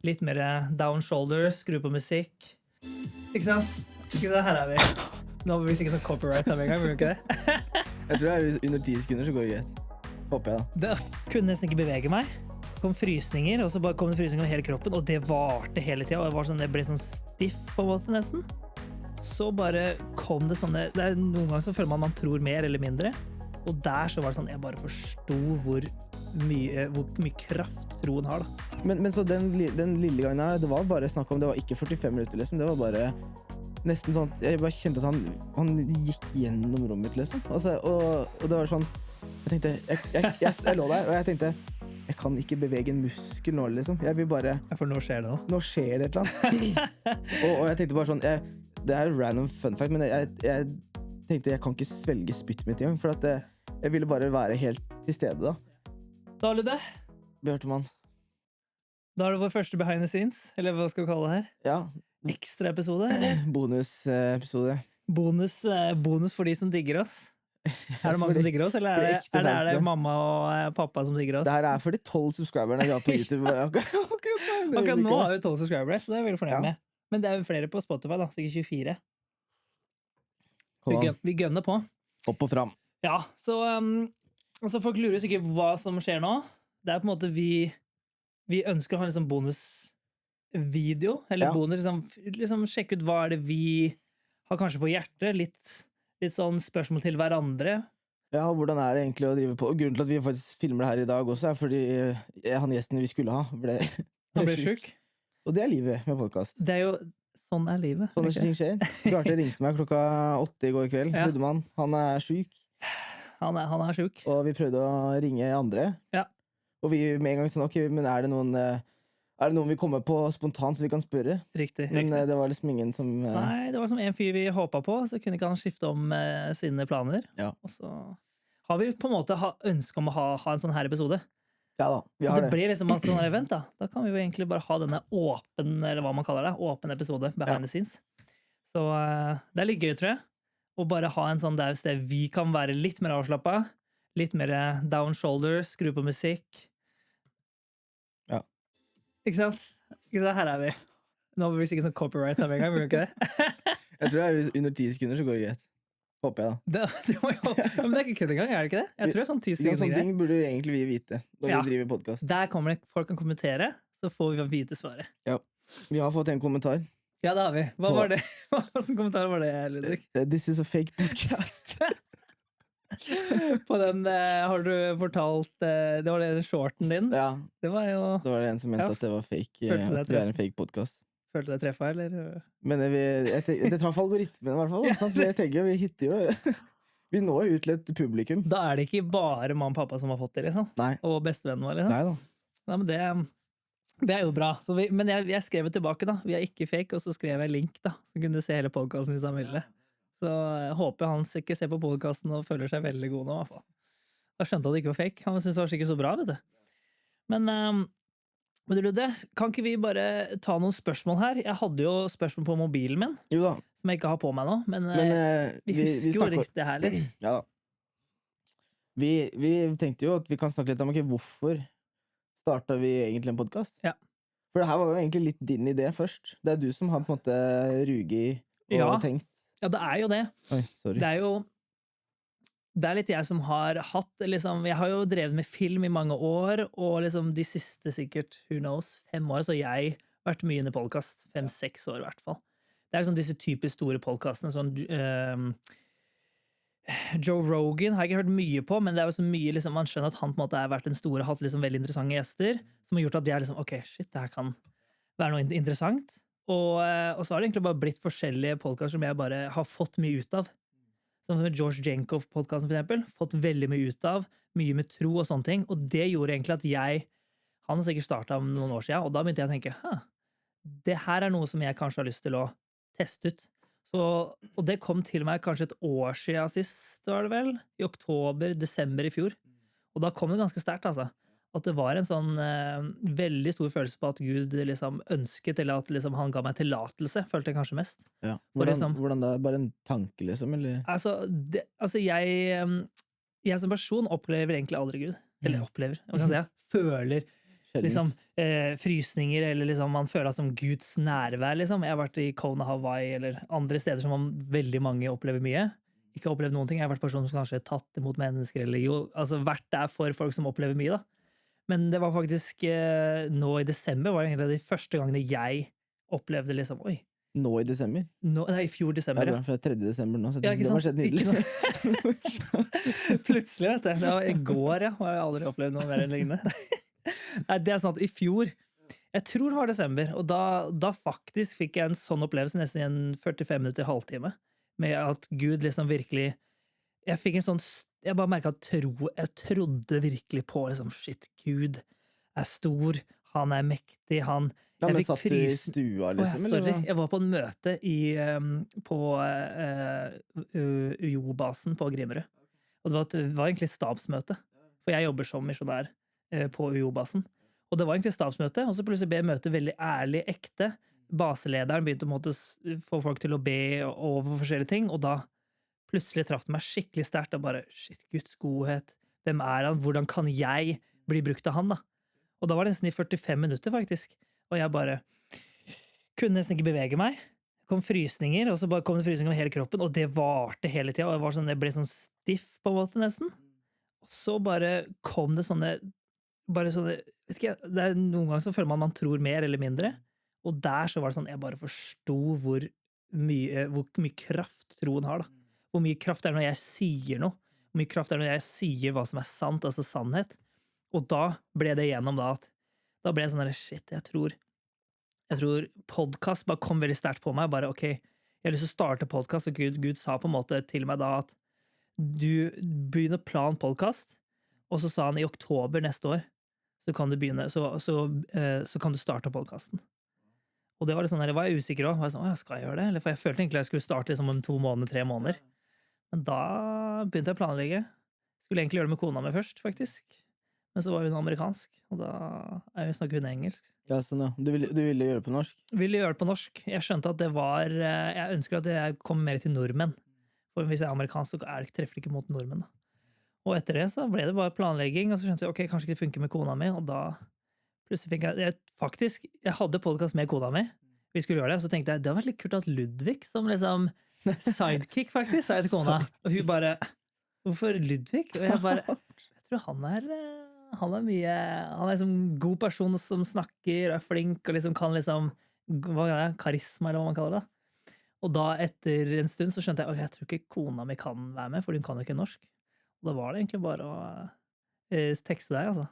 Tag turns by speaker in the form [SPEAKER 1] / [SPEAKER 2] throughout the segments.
[SPEAKER 1] litt mer down shoulders, skru på musikk. Ikke sant? Ikke det, her er vi. Nå blir vi sikkert sånn copyright av en gang, blir vi ikke det?
[SPEAKER 2] Jeg tror under 10 sekunder så går det greit. Håper jeg da.
[SPEAKER 1] Det kunne nesten ikke bevege meg. Det kom frysninger, og så bare kom det frysninger over hele kroppen, og det varte hele tiden, og det ble sånn stiff på en måte nesten. Så bare kom det sånne, det noen ganger så føler man tror mer eller mindre, og der så var det sånn, jeg bare forstod hvor mye kraft troen har da.
[SPEAKER 2] Men så den lille gangen her, det var bare snakk om, det var ikke 45 minutter liksom, det var bare nesten sånn, jeg bare kjente at han gikk gjennom rommet liksom, altså, og det var sånn, jeg tenkte, jeg lå der, og jeg tenkte, jeg kan ikke bevege en muskel nå, liksom. Jeg vil bare...
[SPEAKER 1] Ja, for nå skjer det noe.
[SPEAKER 2] Nå skjer det et eller annet. og jeg tenkte bare sånn, det er random fun fact, men jeg tenkte jeg kan ikke svelge spytt mitt i gang, for at jeg ville bare være helt til stede da.
[SPEAKER 1] Da, Ludde.
[SPEAKER 2] Bjørtemann.
[SPEAKER 1] Da er det vår første behind the scenes, eller hva skal vi kalle det her?
[SPEAKER 2] Ja.
[SPEAKER 1] Ekstra episode, eller?
[SPEAKER 2] Bonus-episode.
[SPEAKER 1] Bonus for de som digger oss. Er det mange som digger oss, eller er det mamma og pappa som digger oss?
[SPEAKER 2] Det her er for de 12 subscriberne jeg har på YouTube.
[SPEAKER 1] Akkurat nå har vi 12 subscribere, så det er jeg veldig fornøyd med. Men det er jo flere på Spotify da, sikkert 24. Vi gønner på.
[SPEAKER 2] Opp og fram.
[SPEAKER 1] Ja, så altså folk lurer sikkert hva som skjer nå. Det er på en måte vi ønsker å ha en sånn bonusvideo, eller bonus, liksom sjekke ut hva er det vi har kanskje på hjertet, litt sånn spørsmål til hverandre.
[SPEAKER 2] Ja, hvordan er det egentlig å drive på? Og grunnen til at vi faktisk filmer det her i dag også, er fordi han gjesten vi skulle ha ble syk. Og det er livet med podcast.
[SPEAKER 1] Det er jo, sånn er livet.
[SPEAKER 2] Sånne ting skjer. Bjarte ringte meg 8:00 i går kveld. Luddemann, han er syk.
[SPEAKER 1] Han er syk.
[SPEAKER 2] Og vi prøvde å ringe andre.
[SPEAKER 1] Ja.
[SPEAKER 2] Og vi med en gang sånn, ok, men er det noen vi kommer på spontant så vi kan spørre?
[SPEAKER 1] Riktig.
[SPEAKER 2] Men det var liksom ingen som...
[SPEAKER 1] Nei, det var som en fyr vi håpet på, så kunne ikke han skifte om sine planer.
[SPEAKER 2] Ja.
[SPEAKER 1] Og så har vi på en måte ønsket om å ha en sånn her episode.
[SPEAKER 2] Ja da, vi
[SPEAKER 1] så
[SPEAKER 2] har
[SPEAKER 1] det blir liksom en sånn event da. Da kan vi jo egentlig bare ha denne åpen, eller hva man kaller det, åpen episode behind the scenes. Så det er litt gøy, tror jeg. Å bare ha en sånn der sted vi kan være litt mer avslappet, litt mer down shoulders, skru på musikk. Ikke sant? Her er vi. Nå blir vi sikkert sånn copyright av en gang, blir vi ikke det?
[SPEAKER 2] Jeg tror under 10 sekunder så går det greit. Håper jeg da.
[SPEAKER 1] Men det er ikke kødd engang, er det ikke det? Jeg tror det er sånn 10 sekunder.
[SPEAKER 2] Sånne ting burde egentlig vi vite når vi driver podcast.
[SPEAKER 1] Der kommer det, folk kan kommentere, så får vi vite svaret.
[SPEAKER 2] Ja, vi har fått en kommentar.
[SPEAKER 1] Ja, det har vi. Hva var det? Hvilken kommentar var det, Ludvig?
[SPEAKER 2] This is a fake podcast.
[SPEAKER 1] På den har du fortalt det var den shorten din.
[SPEAKER 2] Ja,
[SPEAKER 1] det var
[SPEAKER 2] en som mente at det var fake. At vi er en fake podcast.
[SPEAKER 1] Følte det treffa, eller?
[SPEAKER 2] Men det traff algoritmen i hvert fall. Sant? Jeg tenker vi hitter jo vi når jo ut til et publikum.
[SPEAKER 1] Da er det ikke bare mamma og pappa som har fått det, liksom.
[SPEAKER 2] Nei.
[SPEAKER 1] Og bestevennen vår, liksom.
[SPEAKER 2] Nei da.
[SPEAKER 1] Nei, men det er jo bra. Men jeg skrev jo tilbake, da. Vi er ikke fake, og så skrev jeg link, da. Så kunne du se hele podcasten hvis han ville. Så jeg håper han sikkert ser på podcasten og føler seg veldig god nå, i hvert fall. Da skjønte han at det ikke var fake. Han syntes det var sikkert så bra, vet du. Men du, Ludde, kan ikke vi bare ta noen spørsmål her? Jeg hadde jo spørsmål på mobilen min,
[SPEAKER 2] jo da.
[SPEAKER 1] Som jeg ikke har på meg nå, men vi husker jo riktig her litt.
[SPEAKER 2] Ja da. Vi tenkte jo at vi kan snakke litt om hvorfor startet vi egentlig en podcast.
[SPEAKER 1] Ja.
[SPEAKER 2] For det her var jo egentlig litt din idé først. Det er du som har på en måte ruget og tenkt.
[SPEAKER 1] Ja, det er jo det.
[SPEAKER 2] Oi, sorry.
[SPEAKER 1] Det er litt jeg som har hatt, liksom, jeg har jo drevet med film i mange år, og liksom de siste sikkert, who knows, 5 år, så jeg har vært mye inne i podcast, 5-6 år i hvert fall. Det er liksom disse typisk store podcastene, sånn Joe Rogan har jeg ikke hørt mye på, men det er jo så mye, liksom, man skjønner at han på en måte har vært en stor, hatt liksom veldig interessante gjester, som har gjort at jeg liksom, ok, shit, det her kan være noe interessant. Og så har det egentlig bare blitt forskjellige podcaster som jeg bare har fått mye ut av. Som med George Jenkoff-podcasten for eksempel, fått veldig mye ut av, mye med tro og sånne ting, og det gjorde egentlig at han har sikkert startet om noen år siden, og da begynte jeg å tenke, det her er noe som jeg kanskje har lyst til å teste ut. Og det kom til meg kanskje et år siden sist, var det vel, i oktober-desember i fjor, og da kom det ganske sterkt, altså. At det var en sånn veldig stor følelse på at Gud liksom ønsket, eller at liksom han ga meg tillatelse, følte jeg kanskje mest.
[SPEAKER 2] Ja. Hvordan da? Bare en tanke, liksom? Eller?
[SPEAKER 1] Altså jeg som person opplever egentlig aldri Gud. Eller opplever, hva kan jeg si? Føler liksom,
[SPEAKER 2] Sjeldent.
[SPEAKER 1] frysninger, eller liksom man føler som Guds nærvær, liksom. Jeg har vært i Kona, Hawaii, eller andre steder som veldig mange opplever mye. Ikke opplevd noen ting. Jeg har vært person som kanskje tatt imot mennesker, eller jo, altså vært der for folk som opplever mye, da. Men det var faktisk nå i desember var det egentlig de første gangene jeg opplevde liksom, oi,
[SPEAKER 2] Nå i desember.
[SPEAKER 1] nei, i fjor
[SPEAKER 2] Ja,
[SPEAKER 1] desember,
[SPEAKER 2] bra,
[SPEAKER 1] ja.
[SPEAKER 2] for det er 3. desember nå, så
[SPEAKER 1] Ja, ikke
[SPEAKER 2] det var
[SPEAKER 1] sant?
[SPEAKER 2] skjedd
[SPEAKER 1] Ikke
[SPEAKER 2] nydelig.
[SPEAKER 1] Plutselig, vet du. Det var i går, ja. Og jeg har aldri opplevd noe mer lignende. Nei, det er sant. I fjor, jeg tror det var desember, og da faktisk fikk jeg en sånn opplevelse nesten i en 45 minutter, halvtime, med at Gud liksom virkelig, jeg fikk en sånn, jeg bare merket jeg trodde virkelig på liksom, shit, Gud er stor, han er mektig,
[SPEAKER 2] Ja,
[SPEAKER 1] jeg
[SPEAKER 2] men
[SPEAKER 1] fikk
[SPEAKER 2] satt du i
[SPEAKER 1] frysen.
[SPEAKER 2] stua,
[SPEAKER 1] Å, ja,
[SPEAKER 2] liksom? eller
[SPEAKER 1] sorry.
[SPEAKER 2] hva?
[SPEAKER 1] Jeg var på en møte på UiO-basen på Grimerud. Og det var egentlig stabsmøte, for jeg jobber som misjonær på UiO-basen. Og det var egentlig stabsmøte, og så plutselig ble møtet veldig ærlig, ekte. Baselederen begynte å måtte få folk til å be over forskjellige ting, og da plutselig traff det meg skikkelig sterkt. Og bare, shit, Guds godhet, hvem er han? Hvordan kan jeg bli brukt av han, da? Og da var det nesten i 45 minutter, faktisk. Og jeg bare kunne nesten ikke bevege meg. Det kom frysninger, og så bare kom det frysninger over hele kroppen, og det varte hele tida. Og jeg ble sånn stiff, på en måte, nesten. Og så bare kom det sånne vet ikke, det er noen ganger så føler man tror mer eller mindre. Og der så var det sånn, jeg bare forsto hvor mye kraft troen har, da. Hvor mye kraft er det når jeg sier noe. Hvor mye kraft er det når jeg sier hva som er sant, altså sannhet. Og da ble det gjennom da at da ble jeg sånn der, shit, jeg tror podcast bare kom veldig sterkt på meg. Bare, ok, jeg har lyst til å starte podcast, og Gud sa på en måte til meg da at du begynner plan podcast, og så sa han i oktober neste år, så kan du begynne, så kan du starte podcasten. Og det var litt sånn, jeg var usikker også. Var jeg sånn, skal jeg gjøre det? Eller, for jeg følte egentlig jeg skulle starte liksom om 2 måneder, 3 måneder. Men da begynte jeg å planlegge. Skulle egentlig gjøre det med kona mi først, faktisk. Men så var hun amerikansk, og da snakker hun engelsk.
[SPEAKER 2] Ja, sånn, ja. Du ville gjøre det på norsk?
[SPEAKER 1] Ville gjøre det på norsk. Jeg skjønte at det var, jeg ønsker at jeg kom mer til nordmenn. For hvis jeg er amerikansk, så treffer det ikke mot nordmenn, da. Og etter det så ble det bare planlegging, og så skjønte jeg, ok, kanskje ikke det funker med kona mi, og da plutselig fikk jeg hadde podcast med kona mi, vi skulle gjøre det, og så tenkte jeg, det var litt kult at Ludvig som liksom sidekick faktisk, sa jeg til kona, og hun bare, hvorfor Ludvig? Og jeg bare, jeg tror han er liksom god person som snakker, og er flink, og liksom kan liksom, hva er det, karisma, eller hva man kaller det. Og da etter en stund så skjønte jeg, ok, jeg tror ikke kona mi kan være med, for hun kan jo ikke norsk. Og da var det egentlig bare å tekste deg, altså.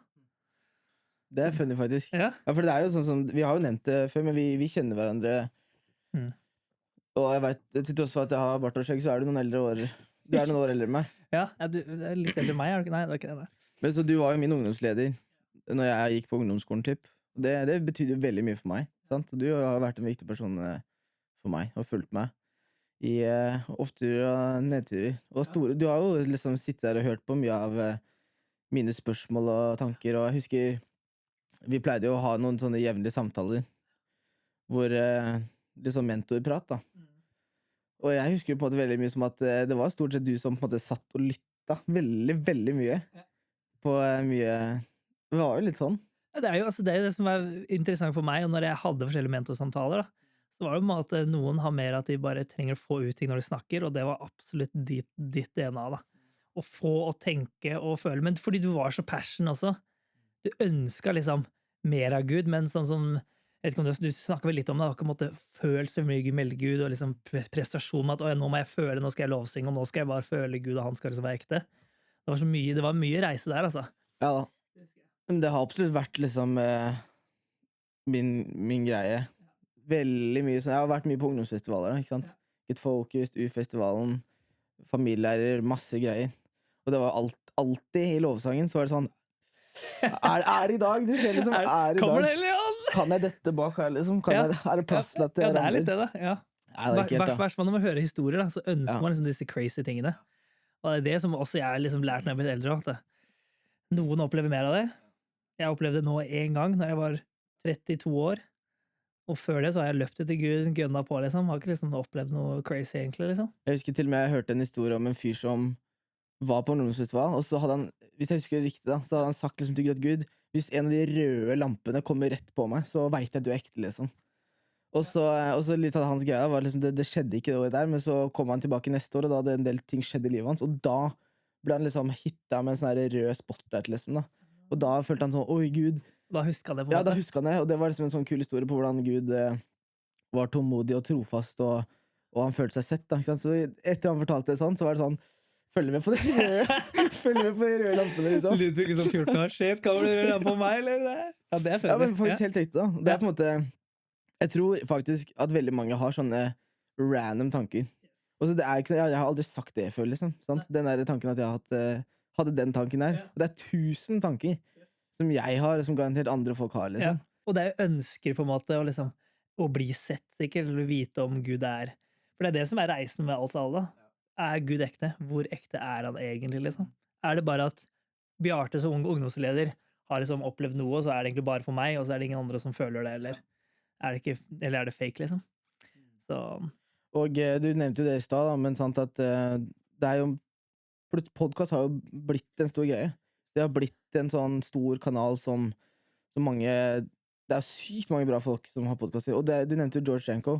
[SPEAKER 2] Det er funny, faktisk.
[SPEAKER 1] Ja.
[SPEAKER 2] Ja, for det er jo sånn som, vi har jo nevnt det før, men vi kjenner hverandre.
[SPEAKER 1] Mm.
[SPEAKER 2] Og jeg vet, til tross for at jeg har bart og skjegg, så er du noen år eldre enn meg.
[SPEAKER 1] Ja, du er litt eldre enn meg, er du ikke? Nei, det var ikke det. Nei.
[SPEAKER 2] Men så du var jo min ungdomsleder når jeg gikk på ungdomsskolen, typ. Det betydde jo veldig mye for meg, sant? Og du har vært en viktig person for meg, og fulgt meg i oppturer og nedturer. Og du har jo liksom sittet der og hørt på mye av mine spørsmål og tanker, og jeg husker vi pleide jo å ha noen sånne jevnlige samtaler hvor liksom mentorprat, da. Og jeg husker på en måte veldig mye som at det var stort sett du som på en måte satt og lytta veldig, veldig mye på mye. Det var jo litt sånn.
[SPEAKER 1] Det er jo det som er interessant for meg, og når jeg hadde forskjellige mentorsamtaler, da, så var det på en måte noen har mer at de bare trenger å få ut ting når de snakker, og det var absolutt ditt DNA, da. Å få og tenke og føle, men fordi du var så passion også. Du ønsket liksom mer av Gud, men sånn som, jeg vet ikke om du snakker vel litt om det, på en måte følelse med Gud, og liksom prestasjon med at nå må jeg føle, nå skal jeg lovsynge, og nå skal jeg bare føle Gud, og han skal liksom være ekte. Det var mye reise der, altså.
[SPEAKER 2] Ja da. Men det har absolutt vært liksom min greie. Veldig mye sånn. Jeg har vært mye på ungdomsfestivaler, ikke sant? Get Focused, U-festivalen, familielærer, masse greier. Og det var alltid i lovsangen så var det sånn, er det i dag? Du ser liksom, er det i
[SPEAKER 1] Kommer
[SPEAKER 2] dag?
[SPEAKER 1] det, Leon?
[SPEAKER 2] Kan jeg dette bak her, liksom? Er det plass til at
[SPEAKER 1] Ja, det er litt det, da. Ja.
[SPEAKER 2] Nei, det er ikke helt, da.
[SPEAKER 1] Hvert fall når man hører historier, da, så ønsker man liksom disse crazy tingene. Og det er det som også jeg har liksom lært når jeg ble eldre. At noen opplever mer av det. Jeg opplevde det nå en gang, når jeg var 32 år. Og før det så har jeg løpt ut til Gud, gønna på, liksom. Har ikke liksom opplevd noe crazy, egentlig, liksom.
[SPEAKER 2] Jeg husker til og med jeg hørte en historie om en fyr som var på en ungdomsfestival, og så hadde han, hvis jeg husker det riktig da, så hadde han sagt liksom til Gud at Gud, hvis en av de røde lampene kommer rett på meg, så vet jeg at du er ekte, liksom. Og så litt av hans greia var liksom, det skjedde ikke det året der, men så kom han tilbake neste år, og da hadde en del ting skjedd i livet hans, og da ble han liksom hitta med en sånn her rød spotlight, liksom, da. Og da følte han sånn, oi Gud.
[SPEAKER 1] Da huska han det på en
[SPEAKER 2] Ja, da
[SPEAKER 1] måte.
[SPEAKER 2] huska han det, og det var liksom en sånn kul historie på hvordan Gud var tålmodig og trofast, og han følte seg sett, da, ikke sant? Så etter han fortalte det sånn, så var det sånn, følg med på de røde, følg med på de røde lampene, liksom.
[SPEAKER 1] Ludvig som 14 år, shit, kommer du røde på meg, eller? Ja, det er
[SPEAKER 2] Ja, men
[SPEAKER 1] funny.
[SPEAKER 2] faktisk helt riktig, da. Det er på en måte, jeg tror faktisk at veldig mange har sånne random tanker. Og så det er ikke, jeg har aldri sagt det før, liksom. Sant? Den der tanken at jeg hadde den tanken der. Og det er 1000 tanker som jeg har, og som garantert andre folk har,
[SPEAKER 1] Ja.
[SPEAKER 2] liksom.
[SPEAKER 1] Og det er jo ønsker på en måte å bli sett, sikkert, eller vite om Gud er. For det er det som er reisen med oss alle. Er Gud ekte? Hvor ekte er han egentlig, liksom? Er det bare at Bjarte som ungdomsleder har liksom opplevd noe, og så er det egentlig bare for meg, og så er det ingen andre som føler det, eller er det fake, liksom? Så
[SPEAKER 2] Og du nevnte jo det i stad, da, men sant at det er jo podcast har jo blitt en stor greie. Det har blitt en sånn stor kanal som mange, det er sykt mange bra folk som har podcaster. Og du nevnte jo George Janko.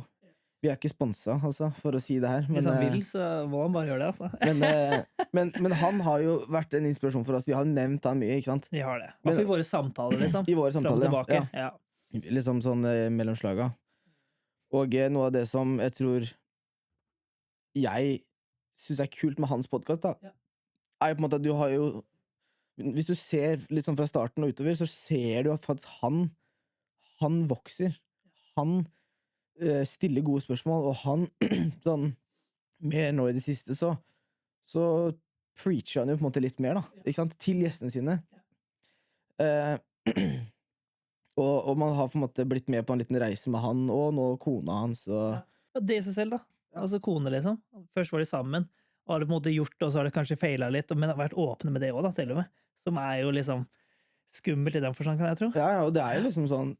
[SPEAKER 2] Vi er ikke sponset, altså, for å si det her.
[SPEAKER 1] hvis han vil, så må han bare gjøre det, altså.
[SPEAKER 2] Men han har jo vært en inspirasjon for oss. Vi har jo nevnt han mye, ikke sant?
[SPEAKER 1] Vi har det. I hvert fall i våre samtaler, liksom.
[SPEAKER 2] I våre
[SPEAKER 1] Fram og
[SPEAKER 2] samtaler,
[SPEAKER 1] tilbake.
[SPEAKER 2] ja.
[SPEAKER 1] Ja.
[SPEAKER 2] Liksom sånn mellom slaga. Og noe av det som jeg tror jeg synes er kult med hans podcast, da,
[SPEAKER 1] Ja.
[SPEAKER 2] er jo på en måte at du har jo, hvis du ser liksom fra starten og utover, så ser du at faktisk han vokser. Han stiller gode spørsmål, og han sånn, mer nå i det siste, så preacher han jo på en måte litt mer, da, ikke sant? Til gjestene sine. Og man har på en måte blitt med på en liten reise med han, og nå kona hans, og
[SPEAKER 1] Og det i seg selv, da. Altså kone, liksom. Først var de sammen, og har det på en måte gjort, og så har det kanskje feila litt, men har vært åpne med det òg, da, til og med. Som er jo liksom skummelt i den forstand, kan jeg tro.
[SPEAKER 2] ja, og det er jo liksom sånn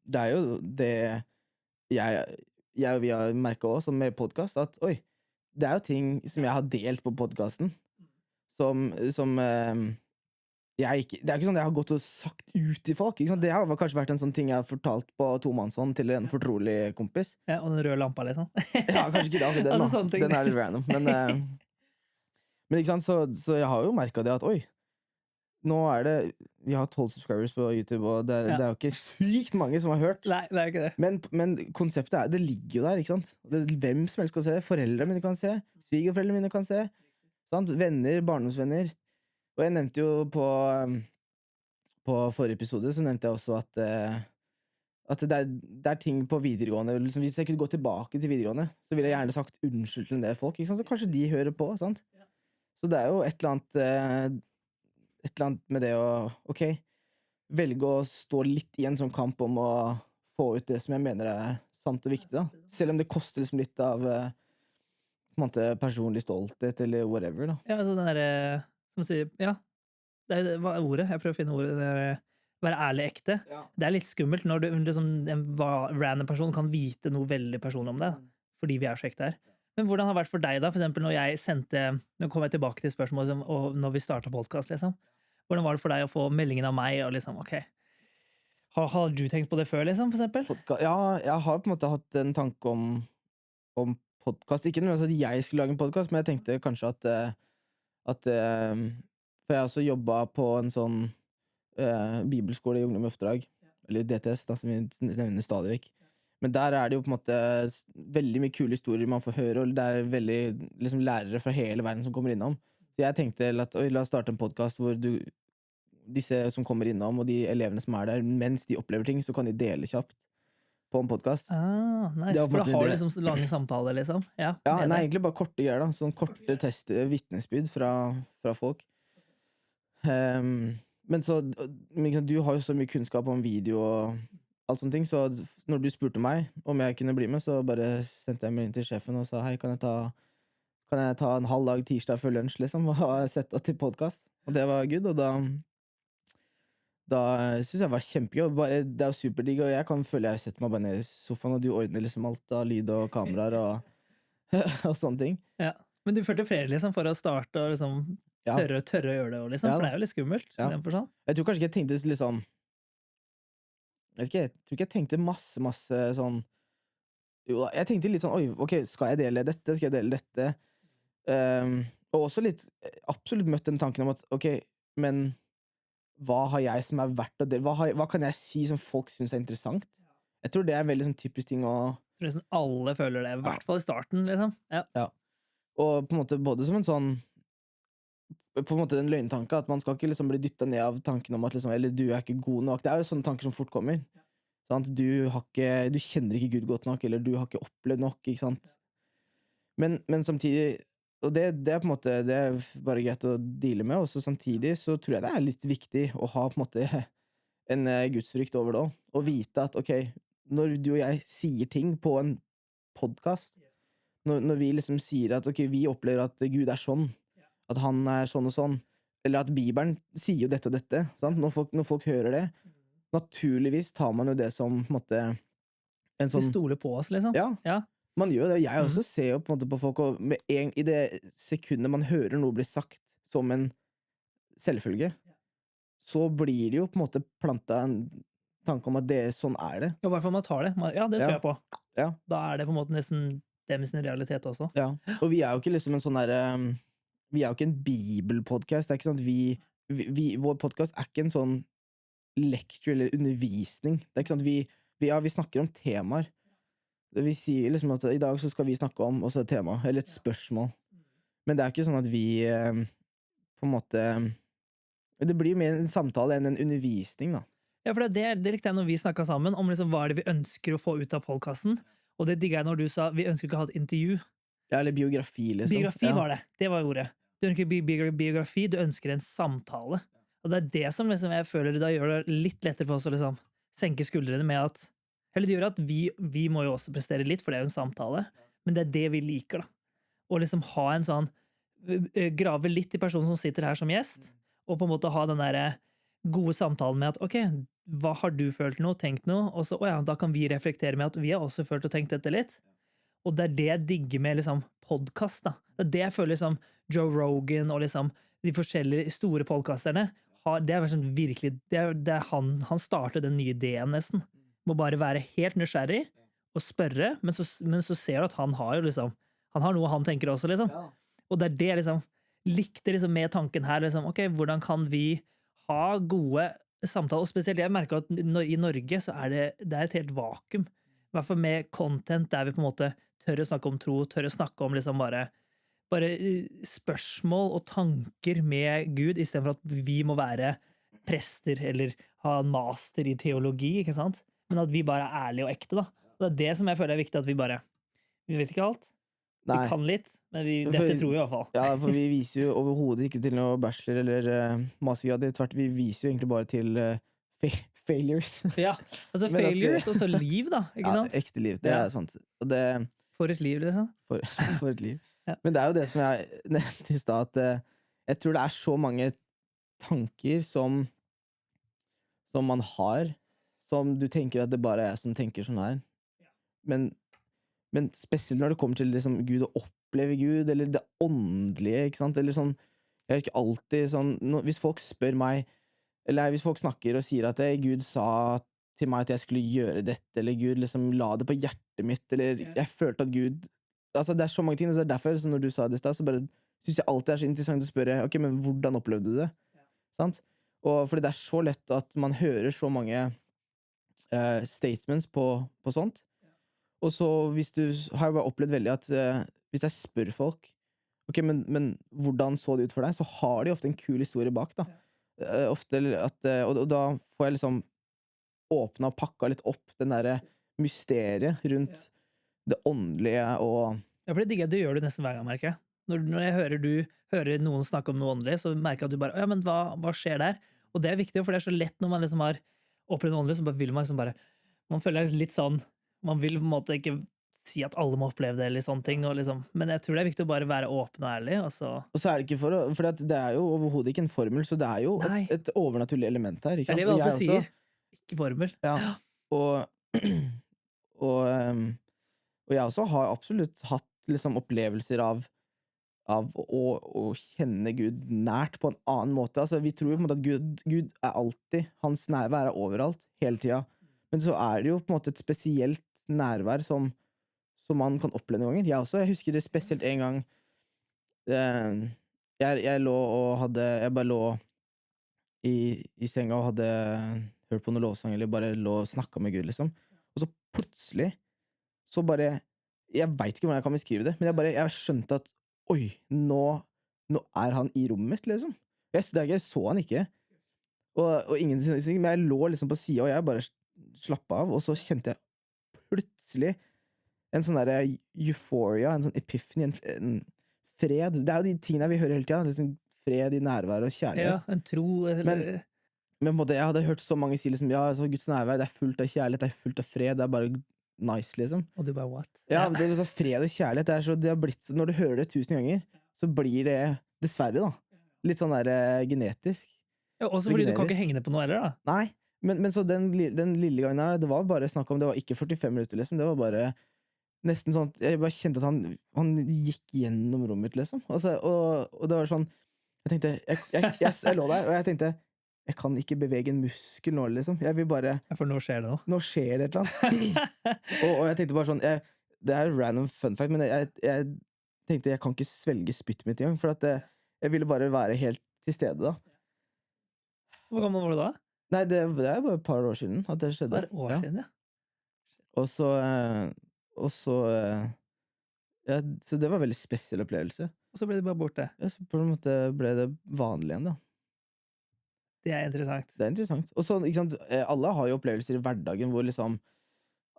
[SPEAKER 2] det er jo det jeg og vi har merket også med podcast, at oi, det er jo ting som jeg har delt på podcasten som jeg ikke, det er ikke sånn at jeg har gått og sagt ut til folk, ikke sant? Det har kanskje vært en sånn ting jeg har fortalt på tomannshånd til en fortrolig kompis.
[SPEAKER 1] Ja, og den røde lampa, liksom.
[SPEAKER 2] Ja, kanskje ikke det, akkurat den,
[SPEAKER 1] Altså,
[SPEAKER 2] da.
[SPEAKER 1] sånne ting.
[SPEAKER 2] Den er litt random, men ikke sant, så jeg har jo merket det at oi, nå er det, vi har 12 subscribers på YouTube, og det er jo ikke sykt mange som har hørt.
[SPEAKER 1] Nei, det er jo ikke det.
[SPEAKER 2] Men konseptet er, det ligger jo der, ikke sant? Hvem som helst kan se, foreldrene mine kan se, svigerforeldrene mine kan se, sant? Venner, barndomsvenner. Og jeg nevnte jo på forrige episode, så nevnte jeg også at det er ting på videregående, liksom, hvis jeg kunne gå tilbake til videregående, så ville jeg gjerne sagt unnskyld til en del folk, ikke sant? Så kanskje de hører på, sant? Så det er jo et eller annet med det å, ok, velge å stå litt i en sånn kamp om å få ut det som jeg mener er sant og viktig, da. Selv om det koster liksom litt av på en måte personlig stolthet, eller whatever, da.
[SPEAKER 1] Ja, altså den derre som sier, ja, hva er ordet? Jeg prøver å finne ordet. Det er, være ærlig ekte.
[SPEAKER 2] Ja.
[SPEAKER 1] Det er litt skummelt når liksom, en random person kan vite noe veldig personlig om det, fordi vi er så ekte her. Men hvordan har det vært for deg, da? For eksempel når jeg nå kommer jeg tilbake til spørsmålet, og når vi startet podcast, liksom. Hvordan var det for deg å få meldingen av meg, og liksom, ok, har du tenkt på det før, liksom, for eksempel?
[SPEAKER 2] Ja, jeg har på en måte hatt en tanke om podcast. Ikke nødvendigvis at jeg skulle lage en podcast, men jeg tenkte kanskje at for jeg har også jobbet på en sånn bibelskole i Ungdom i oppdrag, eller DTS, da, som vi nevner stadig vekk. Men der er det jo på en måte veldig mye kule historier man får høre, og det er veldig liksom, lærere fra hele verden som kommer innom. Så jeg tenkte at la oss starte en podcast hvor disse som kommer innom, og de elevene som er der, mens de opplever ting, så kan de dele kjapt på en podcast.
[SPEAKER 1] Nice.
[SPEAKER 2] Det var på en
[SPEAKER 1] For da
[SPEAKER 2] måte
[SPEAKER 1] har du
[SPEAKER 2] det.
[SPEAKER 1] liksom lange samtaler, liksom. Ja,
[SPEAKER 2] Ja,
[SPEAKER 1] med
[SPEAKER 2] nei,
[SPEAKER 1] det.
[SPEAKER 2] egentlig bare korte greier, da. Sånn korte vitnesbyrd fra folk. Men så du har jo så mye kunnskap om video og alt sånne ting, så når du spurte meg om jeg kunne bli med, så bare sendte jeg meg inn til sjefen og sa hei, kan jeg ta en halv dag tirsdag før lunsj, liksom, og ha sett det til podcast. Og det var good, og da synes jeg det var kjempegøy. Det er jo superdigg, og jeg kan føle jeg setter meg bare ned i sofaen, og du ordner liksom alt av lyd og kameraer og, og sånne ting.
[SPEAKER 1] Ja. Men du følte ferie, liksom, for å starte og liksom
[SPEAKER 2] Ja.
[SPEAKER 1] tørre å gjøre det også, liksom,
[SPEAKER 2] Ja
[SPEAKER 1] for
[SPEAKER 2] da.
[SPEAKER 1] det er jo litt skummelt.
[SPEAKER 2] Ja.
[SPEAKER 1] I den forstand.
[SPEAKER 2] Jeg tror kanskje ikke jeg tenkte liksom Jeg vet ikke, jeg tror ikke jeg tenkte masse sånn Jo da, jeg tenkte litt sånn Oi, ok, skal jeg dele dette? Skal jeg dele dette? Og også litt absolutt møtt den tanken om at ok, men hva har jeg som er verdt å dele? Hva kan jeg si som folk syns er interessant? Jeg tror det er en veldig sånn typisk ting å
[SPEAKER 1] Jeg tror nesten alle føler det, i hvert fall i starten, liksom. Ja.
[SPEAKER 2] Og på en måte både som en sånn på en måte den løgntanke at man skal ikke liksom bli dyttet ned av tanken om at liksom, eller du er ikke god nok. Det er jo sånne tanker som fort kommer. Sant? Du kjenner ikke Gud godt nok, eller du har ikke opplevd nok, ikke sant? Men samtidig, og det er på en måte, det er bare greit å deale med, og så samtidig så tror jeg det er litt viktig å ha på en måte en gudsfrykt over det også, og vite at ok, når du og jeg sier ting på en podcast, når vi liksom sier at ok, vi opplever at Gud er sånn, at han er sånn og sånn, eller at Bibelen sier jo dette og dette, sant? Når folk hører det, naturligvis tar man jo det som på en måte en
[SPEAKER 1] De
[SPEAKER 2] sånn,
[SPEAKER 1] stoler på oss, liksom.
[SPEAKER 2] ja,
[SPEAKER 1] Ja.
[SPEAKER 2] man gjør det. Jeg også ser jo på en måte på folk, og i det sekundet man hører noe bli sagt som en selvfølge, så blir det jo på en måte plantet en tanke om at sånn er det.
[SPEAKER 1] Og i hvert fall man tar det. Ja, det tror
[SPEAKER 2] Ja.
[SPEAKER 1] jeg på.
[SPEAKER 2] Ja.
[SPEAKER 1] Da er det på en måte nesten dem sin realitet også.
[SPEAKER 2] Ja. Og vi er jo ikke liksom en sånn der vi er jo ikke en bibelpodcast. Det er ikke sånn at vår podcast er ikke en sånn lecture eller undervisning. Det er ikke sånn at vi snakker om temaer. Vi sier liksom at i dag så skal vi snakke om også et tema, eller et spørsmål. Men det er ikke sånn at vi på en måte det blir mer en samtale enn en undervisning, da.
[SPEAKER 1] Ja, for det likte jeg når vi snakket sammen om liksom, hva er det vi ønsker å få ut av podcasten. Og det digger jeg når du sa vi ønsker ikke å ha et intervju.
[SPEAKER 2] Ja, eller biografi, liksom.
[SPEAKER 1] Biografi var det. Det var ordet. Du ønsker ikke biografi, du ønsker en samtale. Og det er det som liksom, jeg føler da gjør det litt lettere for oss å liksom, senke skuldrene med at eller det gjør at vi må jo også prestere litt, for det er jo en samtale. Men det er det vi liker, da. Å liksom ha en sånn grave litt i personen som sitter her som gjest, og på en måte ha den der gode samtalen med at ok, hva har du følt noe, tenkt noe? Og så, ja, da kan vi reflektere med at vi har også følt og tenkt dette litt. Og det er det jeg digger med liksom podcast, da. Det er det jeg føler liksom Joe Rogan og liksom de forskjellige store podcasterne har, det er sånn virkelig, det er han starter den nye ideen nesten. Må bare være helt nysgjerrig og spørre, men så ser du at han har jo liksom, han har noe han tenker også, liksom. Og det er det liksom, likte liksom med tanken her, liksom, ok, hvordan kan vi ha gode samtaler, og spesielt jeg merker at i Norge så er det er et helt vakuum, i hvert fall med content der vi på en måte tør å snakke om tro, tør å snakke om liksom bare spørsmål og tanker med Gud, i stedet for at vi må være prester eller ha en master i teologi, ikke sant? Men at vi bare er ærlige og ekte, da. Og det er det som jeg føler er viktig, at vi vet ikke alt.
[SPEAKER 2] Nei.
[SPEAKER 1] Vi kan litt, men dette tror vi i hvert fall.
[SPEAKER 2] Ja, for vi viser jo overhodet ikke til noe bachelor eller mastergrad. Tvert, vi viser jo egentlig bare til failures.
[SPEAKER 1] Ja, altså
[SPEAKER 2] Men at vi-
[SPEAKER 1] failures, og så liv, da, ikke sant?
[SPEAKER 2] Ja, ekte liv. Det
[SPEAKER 1] Ja.
[SPEAKER 2] er sant. Og det
[SPEAKER 1] For et liv, liksom.
[SPEAKER 2] for et liv.
[SPEAKER 1] Ja.
[SPEAKER 2] Men det er jo det som jeg nevnte i stad, at jeg tror det er så mange tanker som man har, som du tenker at det bare er jeg som tenker sånn her. Men spesielt når det kommer til liksom Gud, å oppleve Gud, eller det åndelige, ikke sant? Eller sånn, jeg vet ikke alltid sånn, hvis folk spør meg, eller hvis folk snakker og sier at Gud sa til meg at jeg skulle gjøre dette, eller Gud liksom la det på hjertet mitt, eller jeg følte at Gud, altså det er så mange ting, så det er derfor, så når du sa det i sted, så bare synes jeg alltid det er så interessant å spørre, ok, men hvordan opplevde du det? Sant? Og fordi det er så lett at man hører så mange statements på sånt, og så hvis du har jeg bare opplevd veldig at hvis jeg spør folk, ok, men hvordan så det ut for deg, så har de ofte en kul historie bak, da. Ofte at, og da får jeg liksom åpna og pakka litt opp den der mysteriet rundt det åndelige og
[SPEAKER 1] Ja, for det digger jeg, det gjør du nesten hver gang, merker jeg. Når jeg hører noen snakke om noe åndelig, så merker jeg at du bare, ja, men hva skjer der? Og det er viktig, for det er så lett når man liksom har opplevd noe åndelig, så bare vil man liksom bare, man føler litt sånn, man vil på en måte ikke si at alle må oppleve det, eller sånne ting, og liksom, men jeg tror det er viktig å bare være åpen og ærlig, og så
[SPEAKER 2] så er det ikke for det er jo overhodet ikke en formel, så det er jo
[SPEAKER 1] Nei.
[SPEAKER 2] et overnaturlig element her, ikke
[SPEAKER 1] det er
[SPEAKER 2] sant?
[SPEAKER 1] det vi
[SPEAKER 2] Og jeg
[SPEAKER 1] alltid
[SPEAKER 2] også-
[SPEAKER 1] sier. Ikke formel.
[SPEAKER 2] Ja, og jeg også har absolutt hatt liksom opplevelser av å kjenne Gud nært på en annen måte. Altså, vi tror jo på en måte at Gud er alltid, hans nærvær er overalt, hele tida. Men så er det jo på en måte et spesielt nærvær som man kan oppleve noen ganger. Jeg husker det spesielt en gang. Jeg lå og jeg bare lå i senga og hadde hørt på noe lovsang, eller bare lå og snakka med Gud, liksom. Og så plutselig, så bare, jeg vet ikke hvordan jeg kan beskrive det, men jeg skjønte at, oi, nå er han i rommet mitt, liksom. Jeg så han ikke, og ingenting, men jeg lå liksom på siden, og jeg bare slappet av, og så kjente jeg plutselig en sånn der euphoria, en sånn epiphany, en fred. Det er jo de tingene vi hører hele tiden, liksom fred i nærvær og kjærlighet.
[SPEAKER 1] Ja, en tro, eller...
[SPEAKER 2] Men på en måte, jeg hadde hørt så mange si liksom, ja, så Guds nærvær, det er fullt av kjærlighet, det er fullt av fred, det er bare nice, liksom.
[SPEAKER 1] Og du bare, what?
[SPEAKER 2] Ja, det er så fred og kjærlighet, det har blitt, når du hører det 1000 ganger, så blir det, dessverre da, litt sånn der genetisk.
[SPEAKER 1] Ja, også fordi du kan ikke henge det på noe heller, da.
[SPEAKER 2] Nei, men så den lille gangen her, det var bare snakk om, det var ikke 45 minutter, liksom, det var bare nesten sånn, jeg bare kjente at han gikk gjennom rommet mitt, liksom. Altså, og det var sånn, jeg tenkte, jeg lå der, og jeg tenkte, jeg kan ikke bevege en muskel nå, liksom. Jeg vil bare...
[SPEAKER 1] Ja, for nå skjer det noe.
[SPEAKER 2] Nå skjer det et eller annet. og jeg tenkte bare sånn, det er random fun fact, men jeg tenkte, jeg kan ikke svelge spytt mitt i gang, for at jeg ville bare være helt til stede da.
[SPEAKER 1] Hvor gammel var du da?
[SPEAKER 2] Nei, det er bare et par år siden at det skjedde.
[SPEAKER 1] Et par år siden, ja.
[SPEAKER 2] Og så ja, så det var en veldig spesiell opplevelse.
[SPEAKER 1] Og så ble det bare borte.
[SPEAKER 2] Ja, så på en måte ble det vanlig igjen da.
[SPEAKER 1] Det er interessant.
[SPEAKER 2] Det er interessant. Og så, ikke sant, alle har jo opplevelser i hverdagen hvor liksom,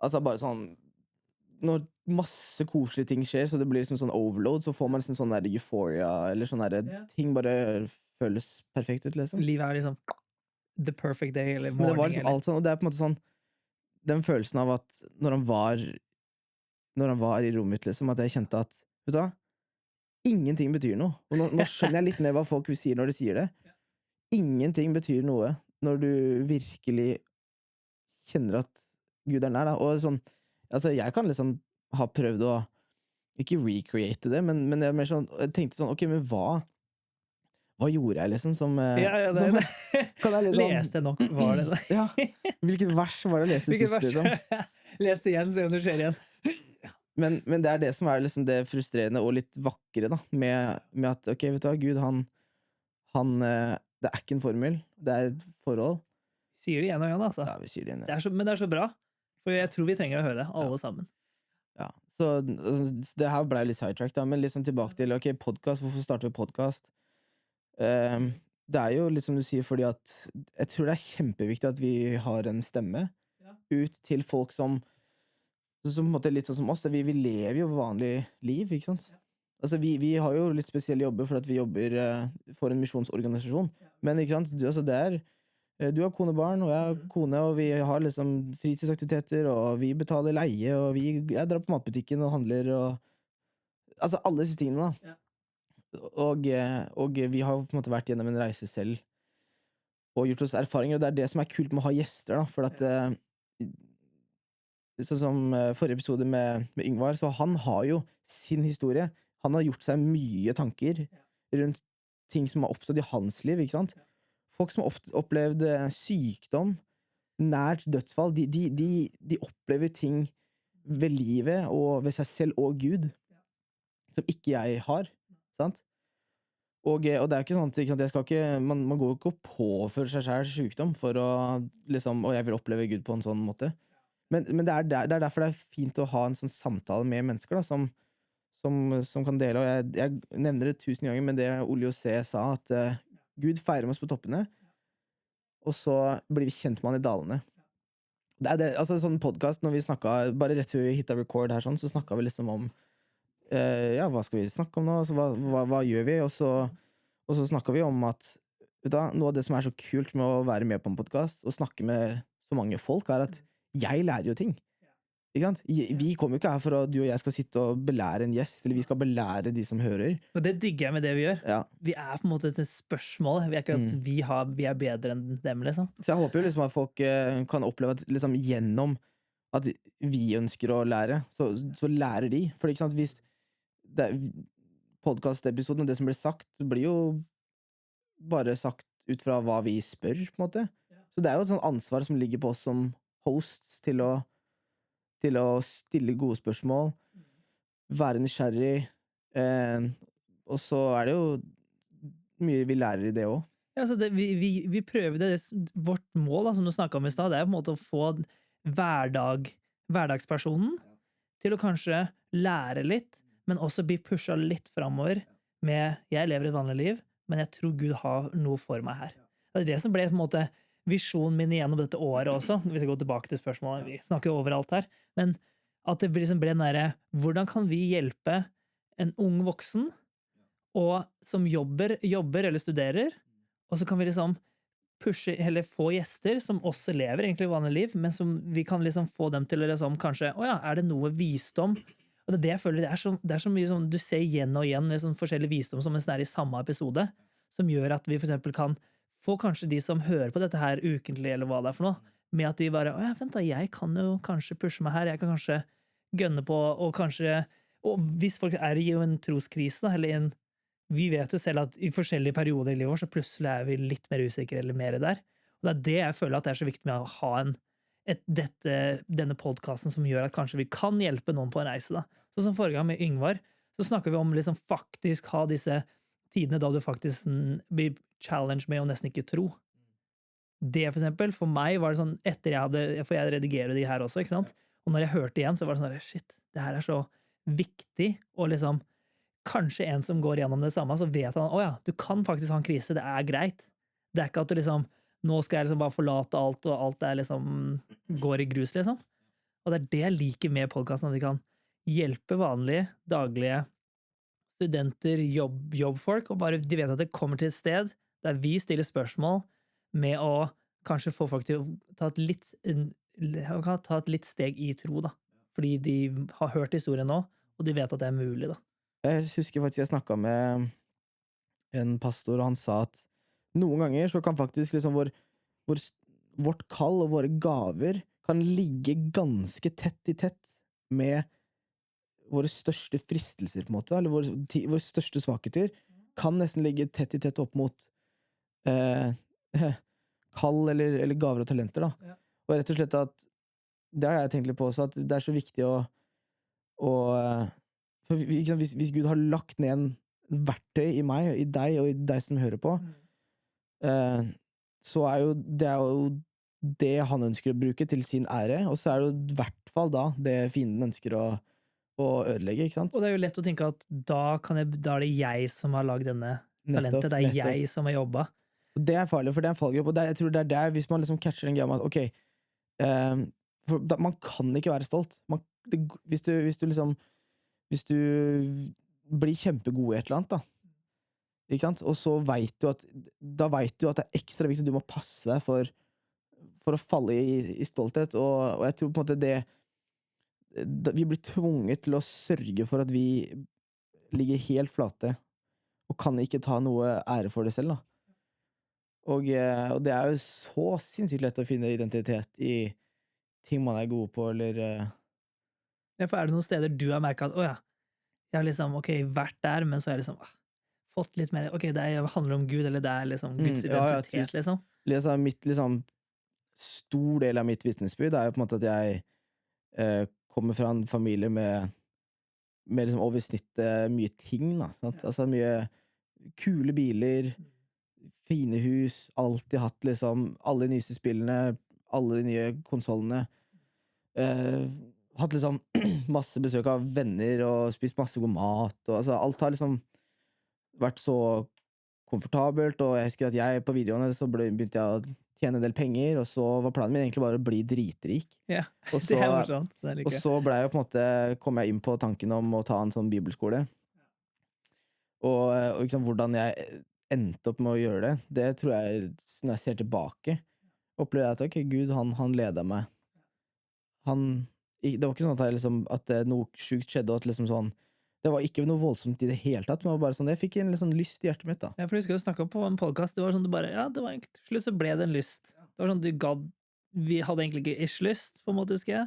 [SPEAKER 2] altså bare sånn, når masse koselige ting skjer, så det blir liksom sånn overload, så får man liksom sånn der euphoria, eller sånn der ting bare føles perfekt ut, liksom.
[SPEAKER 1] Livet er liksom the perfect day, eller morning.
[SPEAKER 2] Men det var liksom alt sånn, og det er på en måte sånn, den følelsen av at når han var i rommet mitt, liksom, at jeg kjente at, vet du hva, ingenting betyr noe. Og nå skjønner jeg litt mer hva folk sier når de sier det. Ingenting betyr noe når du virkelig kjenner at Gud er nær da. Og sånn, altså jeg kan liksom ha prøvd å ikke recreate det, men det er mer sånn, jeg tenkte sånn, ok, men hva gjorde jeg liksom som,
[SPEAKER 1] det.
[SPEAKER 2] Kan jeg liksom,
[SPEAKER 1] leste nok, var det.
[SPEAKER 2] Ja, hvilket vers var det jeg leste sist liksom?
[SPEAKER 1] Leste igjen, se om det skjer igjen.
[SPEAKER 2] Men det er det som er liksom det frustrerende og litt vakre da, med at, ok, vet du hva, Gud, han det er ikke en formel, det er et forhold.
[SPEAKER 1] Sier det igjen og igjen, altså.
[SPEAKER 2] Ja, vi sier det igjen.
[SPEAKER 1] Ja. Men det er så bra, for jeg tror vi trenger å høre det, alle sammen.
[SPEAKER 2] Ja, så det her ble litt sidetrack da, men liksom tilbake til, ok, podcast, hvorfor starter vi podcast? Det er jo litt som du sier, fordi at jeg tror det er kjempeviktig at vi har en stemme ut til folk som på en måte litt sånn som oss, vi lever jo vanlig liv, ikke sant? Altså, vi har jo litt spesielle jobber for at vi jobber for en misjonsorganisasjon. Men, ikke sant, du har kone og barn, og jeg har kone, og vi har liksom fritidsaktiviteter, og vi betaler leie, og jeg drar på matbutikken og handler, og altså alle disse tingene da. Og vi har på en måte vært gjennom en reise selv, og gjort oss erfaringer, og det er det som er kult med å ha gjester da, for at sånn som forrige episode med Yngvar, så han har jo sin historie. Han har gjort seg mye tanker rundt ting som har oppstått i hans liv, ikke sant? Folk som har opplevd sykdom, nært dødsfall, de opplever ting ved livet og ved seg selv og Gud, som ikke jeg har, sant? Og det er ikke sånn, ikke sant? Jeg skal ikke, man går ikke og påfører seg selv sykdom for å liksom, og jeg vil oppleve Gud på en sånn måte. Men det er derfor det er fint å ha en sånn samtale med mennesker da, som kan dele, og jeg nevner det 1000 ganger, men det Ole José sa, at Gud feirer med oss på toppene, og så blir vi kjent med han i dalene. Det er det, altså sånn podcast, når vi snakket, bare rett før vi hittet record her, sånn, så snakket vi liksom om, ja, hva skal vi snakke om nå, altså, hva gjør vi, og så snakket vi om at, vet du, noe av det som er så kult med å være med på en podcast, og snakke med så mange folk, er at jeg lærer jo ting. Ikke sant? Vi kommer jo ikke her for at du og jeg skal sitte og belære en gjest, eller vi skal belære de som hører.
[SPEAKER 1] Og det digger jeg med det vi gjør.
[SPEAKER 2] Ja.
[SPEAKER 1] Vi er på en måte et spørsmål. Vi er ikke at vi er bedre enn dem, liksom.
[SPEAKER 2] Så jeg håper jo liksom at folk kan oppleve at liksom gjennom at vi ønsker å lære, så lærer de. For ikke sant, hvis podcastepisoden og det som blir sagt, blir jo bare sagt ut fra hva vi spør, på en måte. Så det er jo et sånt ansvar som ligger på oss som hosts til å stille gode spørsmål, være nysgjerrig, og så er det jo mye vi lærer i det også.
[SPEAKER 1] Ja, så vi prøver det, vårt mål, da, som du snakket om i sted, det er på en måte å få hverdagspersonen til å kanskje lære litt, men også bli pushet litt fremover med, jeg lever et vanlig liv, men jeg tror Gud har noe for meg her. Det er det som ble på en måte visjonen min igjennom dette året også, hvis jeg går tilbake til spørsmålet, vi snakker overalt her, men at det liksom ble den der, hvordan kan vi hjelpe en ung voksen, og som jobber eller studerer, og så kan vi liksom pushe, eller få gjester som også lever egentlig vanlig liv, men som vi kan liksom få dem til å liksom kanskje, åja, er det noe visdom? Og det er det jeg føler, det er så mye som du ser igjen og igjen, liksom forskjellig visdom som nesten er i samme episode, som gjør at vi for eksempel kan få kanskje de som hører på dette her ukentlig, eller hva det er for noe, med at de bare, åja, vent da, jeg kan jo kanskje pushe meg her, jeg kan kanskje gønne på, og hvis folk er i en troskrise, da, eller vi vet jo selv at i forskjellige perioder i livet vårt, så plutselig er vi litt mer usikre eller mer der. Og det er det jeg føler at det er så viktig med å ha denne podcasten som gjør at kanskje vi kan hjelpe noen på en reise. Da. Så som forrige gang med Yngvar, så snakker vi om liksom faktisk ha disse tidene da du faktisk blir challenged med å nesten ikke tro. Det for eksempel, for meg var det sånn, for jeg redigerer de her også, ikke sant? Og når jeg hørte igjen, så var det sånn, shit, det her er så viktig, og liksom, kanskje en som går gjennom det samme, så vet han, åja, du kan faktisk ha en krise, det er greit. Det er ikke at du liksom, nå skal jeg liksom bare forlate alt, og alt er liksom, går i grus, liksom. Og det er det jeg liker med podcasten, at vi kan hjelpe vanlige, daglige studenter, jobbfolk, og bare de vet at det kommer til et sted, der vi stiller spørsmål med å kanskje få folk til å ta et litt steg i tro, da. Fordi de har hørt historien nå, og de vet at det er mulig, da.
[SPEAKER 2] Jeg husker faktisk jeg snakket med en pastor, og han sa at noen ganger så kan faktisk liksom vårt kall og våre gaver kan ligge ganske tett i tett med våre største fristelser, på en måte, eller våre største svakheter, kan nesten ligge tett i tett opp mot kall eller gaver og talenter, da.
[SPEAKER 1] Ja.
[SPEAKER 2] Og rett og slett at det har jeg tenkt litt på også, at det er så viktig for hvis Gud har lagt ned en verktøy i meg, i deg og i deg som hører på, så er jo det han ønsker å bruke til sin ære, og så er det jo i hvert fall da det fienden ønsker å ødelegge, ikke sant?
[SPEAKER 1] Og det er jo lett å tenke at da er det jeg som har lagd denne talentet, det er jeg som har jobbet.
[SPEAKER 2] Og det er farlig, for det er en fallgruppe, og jeg tror det er der, hvis man liksom catcher en greie om at, ok, man kan ikke være stolt. Hvis du blir kjempegod i et eller annet, da, ikke sant? Og så vet du at det er ekstra viktig at du må passe deg for å falle i stolthet, og jeg tror på en måte vi blir tvunget til å sørge for at vi ligger helt flate, og kan ikke ta noe ære for det selv, da. Og det er jo så sinnssykt lett å finne identitet i ting man er god på, eller
[SPEAKER 1] Ja, for er det noen steder du har merket at, åja, jeg har liksom, ok, vært der, men så har jeg liksom fått litt mer, ok, det handler om Gud, eller det er liksom Guds identitet, liksom?
[SPEAKER 2] Liksom, stor del av mitt vitnesbyrd er jo på en måte at jeg kommer fra en familie med liksom over snittet mye ting, da, sant? Altså mye kule biler, fine hus, alltid hatt liksom alle de nyeste spillene, alle de nye konsolene, hatt liksom masse besøk av venner og spist masse god mat, og altså alt har liksom vært så komfortabelt, og jeg husker at jeg på videoene så begynte jeg å tjene en del penger, og så var planen min egentlig bare å bli dritrik.
[SPEAKER 1] Ja,
[SPEAKER 2] og så,
[SPEAKER 1] det er morsomt.
[SPEAKER 2] Og så kom jeg inn på tanken om å ta en sånn bibelskole, og liksom hvordan jeg endte opp med å gjøre det tror jeg, når jeg ser tilbake, opplever jeg at ok, Gud, han ledet meg. Det var ikke sånn at noe sjukt skjedde, og at liksom sånn, det var ikke noe voldsomt i det hele tatt, men det var bare sånn, jeg fikk en sånn lyst i hjertet mitt, da.
[SPEAKER 1] Ja, for du skal jo snakke om på en podcast, det var sånn, det var egentlig, til slutt så ble det en lyst. Det var sånn, vi hadde egentlig ikke lyst, på en måte, husker jeg.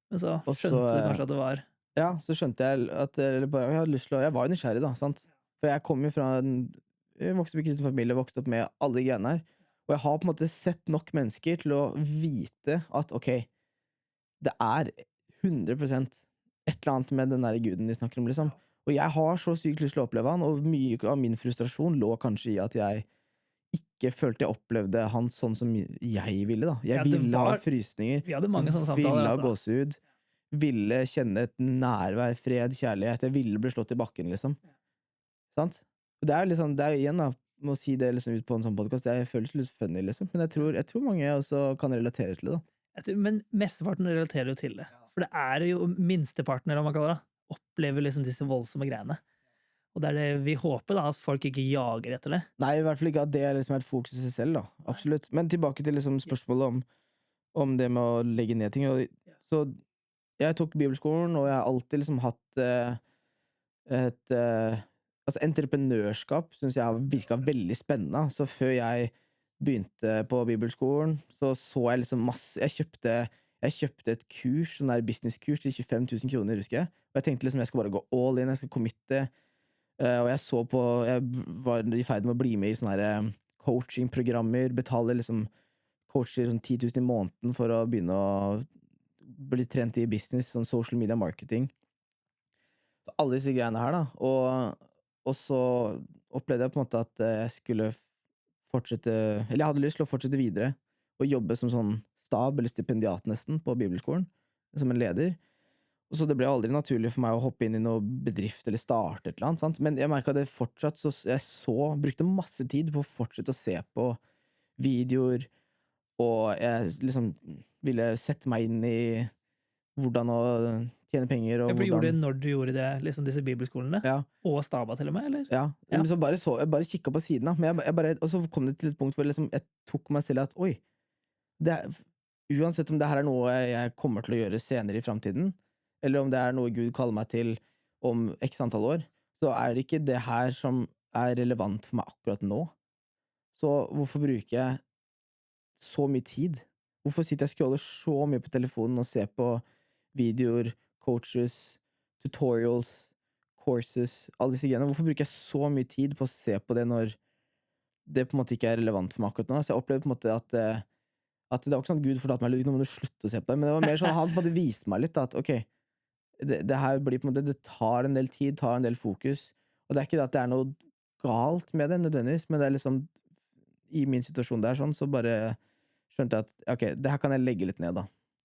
[SPEAKER 1] Men så skjønte du kanskje at det var...
[SPEAKER 2] ja, så skjønte jeg at eller bare, jeg hadde lyst til å, jeg var jo nysgjerrig da, sant? For jeg kom jo fra jeg vokste opp i kristen familie, vokste opp med alle de greiene her, og jeg har på en måte sett nok mennesker til å vite at, ok, det er 100% et eller annet med den der guden de snakker om, liksom. Og jeg har så sykt lyst til å oppleve han, og mye av min frustrasjon lå kanskje i at jeg ikke følte jeg opplevde han sånn som jeg ville, da. Jeg
[SPEAKER 1] Ja, det
[SPEAKER 2] ville ha
[SPEAKER 1] var-
[SPEAKER 2] frysninger,
[SPEAKER 1] Vi hadde mange sånne samtaler,
[SPEAKER 2] ville ha
[SPEAKER 1] altså.
[SPEAKER 2] gåsehud, ville kjenne et nærvær, fred, kjærlighet. Jeg ville bli slått i bakken, liksom. Sant? Og det er liksom, det er jo igjen da, med å si det liksom ut på en sånn podcast, det føles litt funny, liksom. Men jeg tror mange også kan relatere til det, da.
[SPEAKER 1] Men mesteparten relaterer jo til det. For det er jo minsteparten, eller hva man kaller det, opplever liksom disse voldsomme greiene. Og det er det vi håper, da, at folk ikke jager etter det.
[SPEAKER 2] Nei, i hvert fall ikke at det liksom er et fokus i seg selv, da. Absolutt. Men tilbake til liksom spørsmålet om det med å legge ned ting. Så jeg tok bibelskolen, og jeg har alltid liksom hatt altså entreprenørskap synes jeg har virket veldig spennende. Så før jeg begynte på bibelskolen, så jeg liksom masse, jeg kjøpte et kurs, sånn der businesskurs til 25 000 kroner, husker jeg. Og jeg tenkte liksom, jeg skal bare gå all in, jeg skal committe. Og jeg var i ferd med å bli med i sånne her coachingprogrammer, betale liksom coacher sånn 10 000 i måneden for å begynne å bli trent i business, sånn social media marketing. Alle disse greiene her da, og så opplevde jeg på en måte at jeg skulle fortsette, eller jeg hadde lyst til å fortsette videre og jobbe som sånn stab eller stipendiat nesten på bibelskolen, som en leder. Og så det ble aldri naturlig for meg å hoppe inn i noe bedrift eller starte et eller annet, sant? Men jeg merket at det fortsatt, så jeg brukte masse tid på å fortsette å se på videoer, og jeg liksom ville sette meg inn i hvordan å tjene penger, og
[SPEAKER 1] For du gjorde
[SPEAKER 2] hvordan...
[SPEAKER 1] det når du gjorde det, liksom disse bibelskolene?
[SPEAKER 2] Ja.
[SPEAKER 1] Og Staba til og med, eller?
[SPEAKER 2] Ja,
[SPEAKER 1] Ja.
[SPEAKER 2] men så jeg bare kikket på siden da, men og så kom det til et punkt hvor liksom, jeg tok meg selv at, oi, uansett om det her er noe jeg kommer til å gjøre senere i fremtiden, eller om det er noe Gud kaller meg til om x antall år, så er det ikke det her som er relevant for meg akkurat nå. Så hvorfor bruker jeg så mye tid? Hvorfor sitter jeg og scroller så mye på telefonen og ser på videoer, coaches, tutorials, courses, alle disse greiene? Hvorfor bruker jeg så mye tid på å se på det når det på en måte ikke er relevant for meg akkurat nå? Så jeg opplevde på en måte at det var ikke sånn at Gud fortalte meg, nå må du slutte å se på det, men det var mer sånn, han på en måte viste meg litt da, at ok, det her blir på en måte, det tar en del tid, tar en del fokus, og det er ikke det at det er noe galt med det nødvendigvis, men det er liksom, i min situasjon der sånn, så bare skjønte jeg at ok, det her kan jeg legge litt ned da.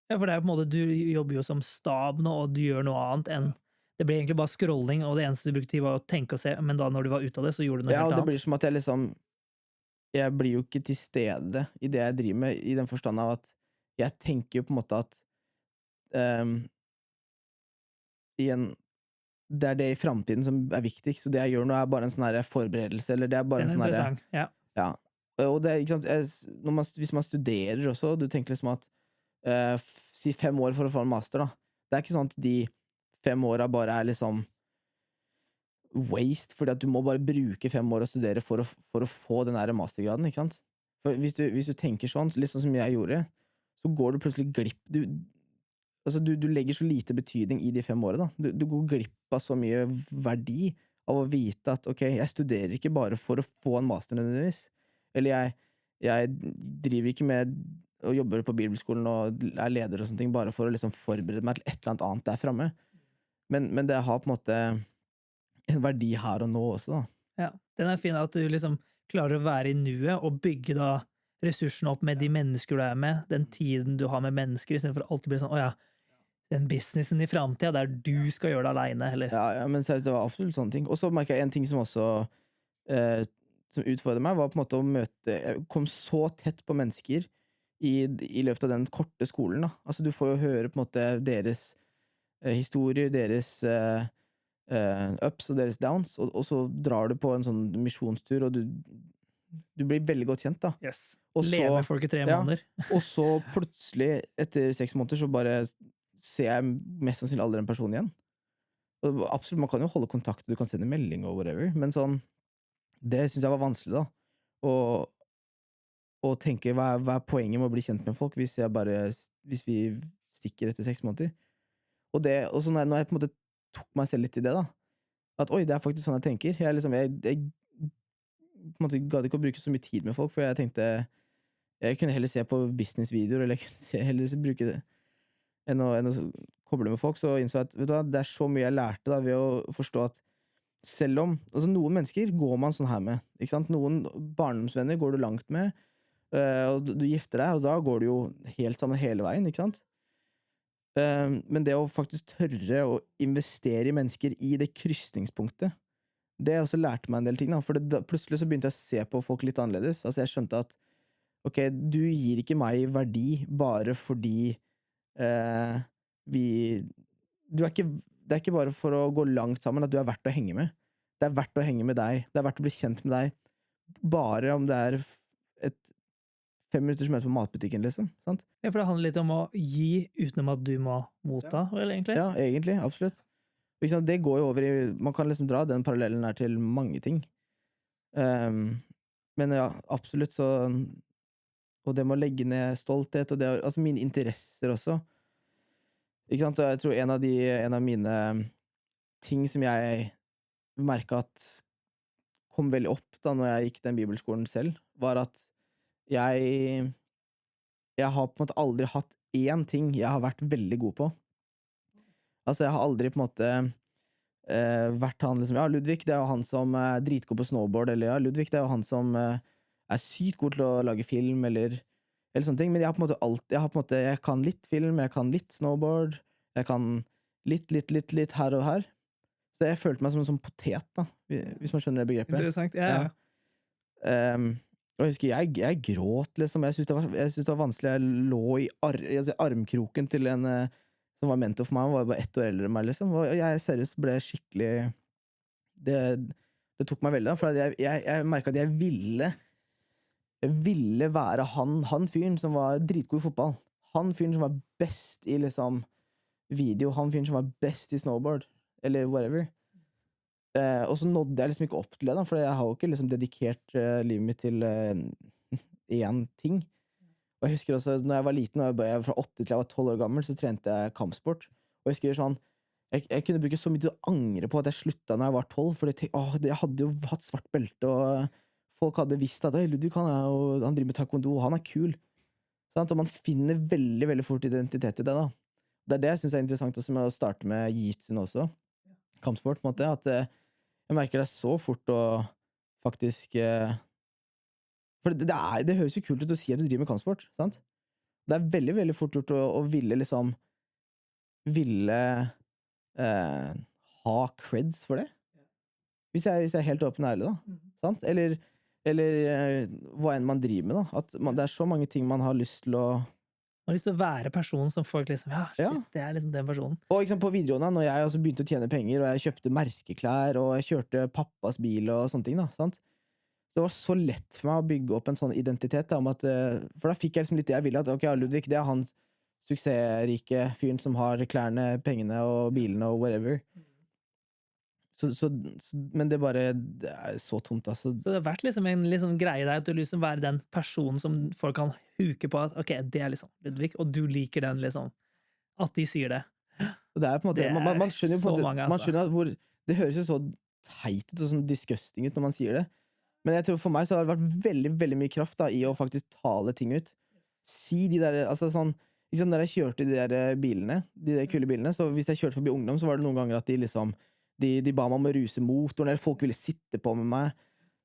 [SPEAKER 1] Ja, for det er jo på en måte, du jobber jo som stab nå, og du gjør noe annet enn, det ble egentlig bare scrolling, og det eneste du brukte tid var å tenke og se, men da når du var ute av det, så gjorde du noe
[SPEAKER 2] Ja,
[SPEAKER 1] helt
[SPEAKER 2] og det
[SPEAKER 1] annet.
[SPEAKER 2] blir som at jeg blir jo ikke til stede i det jeg driver med, i den forstand av at jeg tenker jo på en måte at igjen, det er det i fremtiden som er viktigst, så det jeg gjør nå er bare en sånn her forberedelse, eller det er bare
[SPEAKER 1] Den
[SPEAKER 2] en
[SPEAKER 1] er
[SPEAKER 2] sånn her,
[SPEAKER 1] interessant, ja.
[SPEAKER 2] ja, og det er, ikke sant, hvis man studerer også, du tenker liksom at si 5 år for å få en master da, det er ikke sånn at de 5 årene bare er liksom waste, fordi at du må bare bruke 5 år å studere for å få den der mastergraden, ikke sant? For hvis du tenker sånn, litt sånn som jeg gjorde, så går du plutselig glipp, du legger så lite betydning i de 5 årene da, du går glipp av så mye verdi av å vite at, ok, jeg studerer ikke bare for å få en master nødvendigvis, eller jeg driver ikke med og jobber på bibelskolen og er leder og sånne ting, bare for å liksom forberede meg til et eller annet der fremme, men det har på en måte en verdi her og nå også da.
[SPEAKER 1] Ja, den er fin at du liksom klarer å være i nuet og bygge da ressursene opp med de mennesker du er med, den tiden du har med mennesker, i stedet for å alltid bli sånn, åja, den businessen i fremtiden, der du skal gjøre det alene, eller?
[SPEAKER 2] Ja, men seriøst, det var absolutt sånne ting. Og så merket jeg en ting som også som utfordret meg, var på en måte å møte, jeg kom så tett på mennesker i løpet av den korte skolen da. Altså du får jo høre på en måte deres historier, deres ups og deres downs, og så drar du på en sånn misjonstur, og du blir veldig godt kjent da.
[SPEAKER 1] Yes.
[SPEAKER 2] Og så-
[SPEAKER 1] Leve med folk i 3
[SPEAKER 2] ja.
[SPEAKER 1] måneder.
[SPEAKER 2] Og så plutselig, etter 6 måneder, så bare ser jeg mest sannsynlig aldri den personen igjen. Og absolutt, man kan jo holde kontakt, du kan sende melding og whatever, men sånn, det synes jeg var vanskelig da. Og tenke, hva er poenget med å bli kjent med folk hvis vi stikker etter 6 måneder? Og så når jeg på en måte tok meg selv litt i det, da. At oi, det faktisk sånn jeg tenker. Jeg på en måte gadd ikke å bruke så mye tid med folk, for jeg tenkte jeg kunne heller se på businessvideoer, eller jeg kunne heller bruke det enn å koble med folk. Så innså jeg at vet du hva, det er så mye jeg lærte da, ved å forstå at selv om altså noen mennesker går man sånn her med, ikke sant? Noen barndomsvenner går du langt med, og du gifter deg, og da går du jo helt sammen hele veien, ikke sant? Men det å faktisk tørre å investere i mennesker i det krysningspunktet, det også lærte meg en del ting, da. For plutselig så begynte jeg å se på folk litt annerledes. Altså jeg skjønte at ok, du gir ikke meg verdi bare fordi vi det er ikke bare for å gå langt sammen at du er verdt å henge med. Det er verdt å henge med deg. Det er verdt å bli kjent med deg. Bare om det er et 5 minutters møte på matbutikken, liksom. Sant?
[SPEAKER 1] Ja, for det handler litt om å gi utenom at du må motta, vel, egentlig?
[SPEAKER 2] Ja, egentlig. Absolutt. Ikke sant? Det går jo over i man kan liksom dra den parallellen her til mange ting. Men ja, absolutt så og det med å legge ned stolthet, og det altså mine interesser også. Ikke sant? Og jeg tror en av mine ting som jeg merket at kom veldig opp da når jeg gikk den bibelskolen selv, var at jeg har på en måte aldri hatt én ting jeg har vært veldig god på. Altså jeg har aldri på en måte vært han liksom, ja, Ludvig, det er jo han som er dritgod på snowboard, eller ja, Ludvig, det er jo han som er sykt god til å lage film, eller sånne ting, men jeg har på en måte jeg kan litt film, jeg kan litt snowboard, jeg kan litt her og her, så jeg følte meg som en sånn potet da, hvis man skjønner det begrepet.
[SPEAKER 1] Interessant, ja.
[SPEAKER 2] Og jeg husker, jeg gråt liksom, jeg synes det var vanskelig, jeg lå i armkroken til en som var mentor for meg, han var bare 1 år eldre enn meg liksom, og jeg seriøst ble skikkelig det tok meg veldig da, for jeg merket at jeg ville være han fyren som var dritgod i fotball. Han fyren som var best i liksom video. Han fyren som var best i snowboard. Eller whatever. Og så nådde jeg liksom ikke opp til det da, for jeg har jo ikke liksom dedikert livet mitt til én ting. Og jeg husker også, når jeg var liten, jeg var fra 8 til jeg var 12 år gammel, så trente jeg kampsport. Og jeg husker sånn, jeg kunne bruke så mye til å angre på at jeg sluttet når jeg var 12, for jeg hadde jo hatt svart belte, og folk hadde visst at Ludvig, han driver med taekwondo, og han er kul. Sant? Og man finner veldig, veldig fort identitet i det da. Det er det jeg synes er interessant også med å starte med jiu-jitsu også. Kampsport, på en måte. At jeg merker det så fort å faktisk for det høres jo kult ut å si at du driver med kampsport, sant? Det er veldig, veldig fort gjort å ville liksom ha creds for det. Hvis jeg er helt åpen og ærlig da, sant? Eller hva enn man driver med da. At det er så mange ting man har lyst til å
[SPEAKER 1] Man har lyst til å være personen som folk liksom, ja, shit, det er liksom den personen.
[SPEAKER 2] Og liksom på videoene, når jeg også begynte å tjene penger, og jeg kjøpte merkeklær, og jeg kjørte pappas bil og sånne ting da, sant? Så det var så lett for meg å bygge opp en sånn identitet da, om at, for da fikk jeg liksom litt det jeg ville, at ok, ja, Ludvig, det er han suksessrike fyren som har klærne, pengene og bilene og whatever. Men det er så tomt altså.
[SPEAKER 1] Så det har vært liksom en liksom greie der, at du liksom være den personen som folk kan huke på at, ok, det er liksom Ludvig, og du liker den liksom, at de sier det.
[SPEAKER 2] Og det er på en måte, man skjønner jo på en måte,
[SPEAKER 1] mange,
[SPEAKER 2] man skjønner at det høres jo så teit ut og sånn disgusting ut når man sier det. Men jeg tror for meg så har det vært veldig, veldig mye kraft da, i å faktisk tale ting ut. Si de der, altså sånn, liksom når jeg kjørte de der bilene, de der kule bilene, så hvis jeg kjørte forbi ungdom, så var det noen ganger at de liksom, de ba meg om å ruse motoren, eller folk ville sitte på med meg,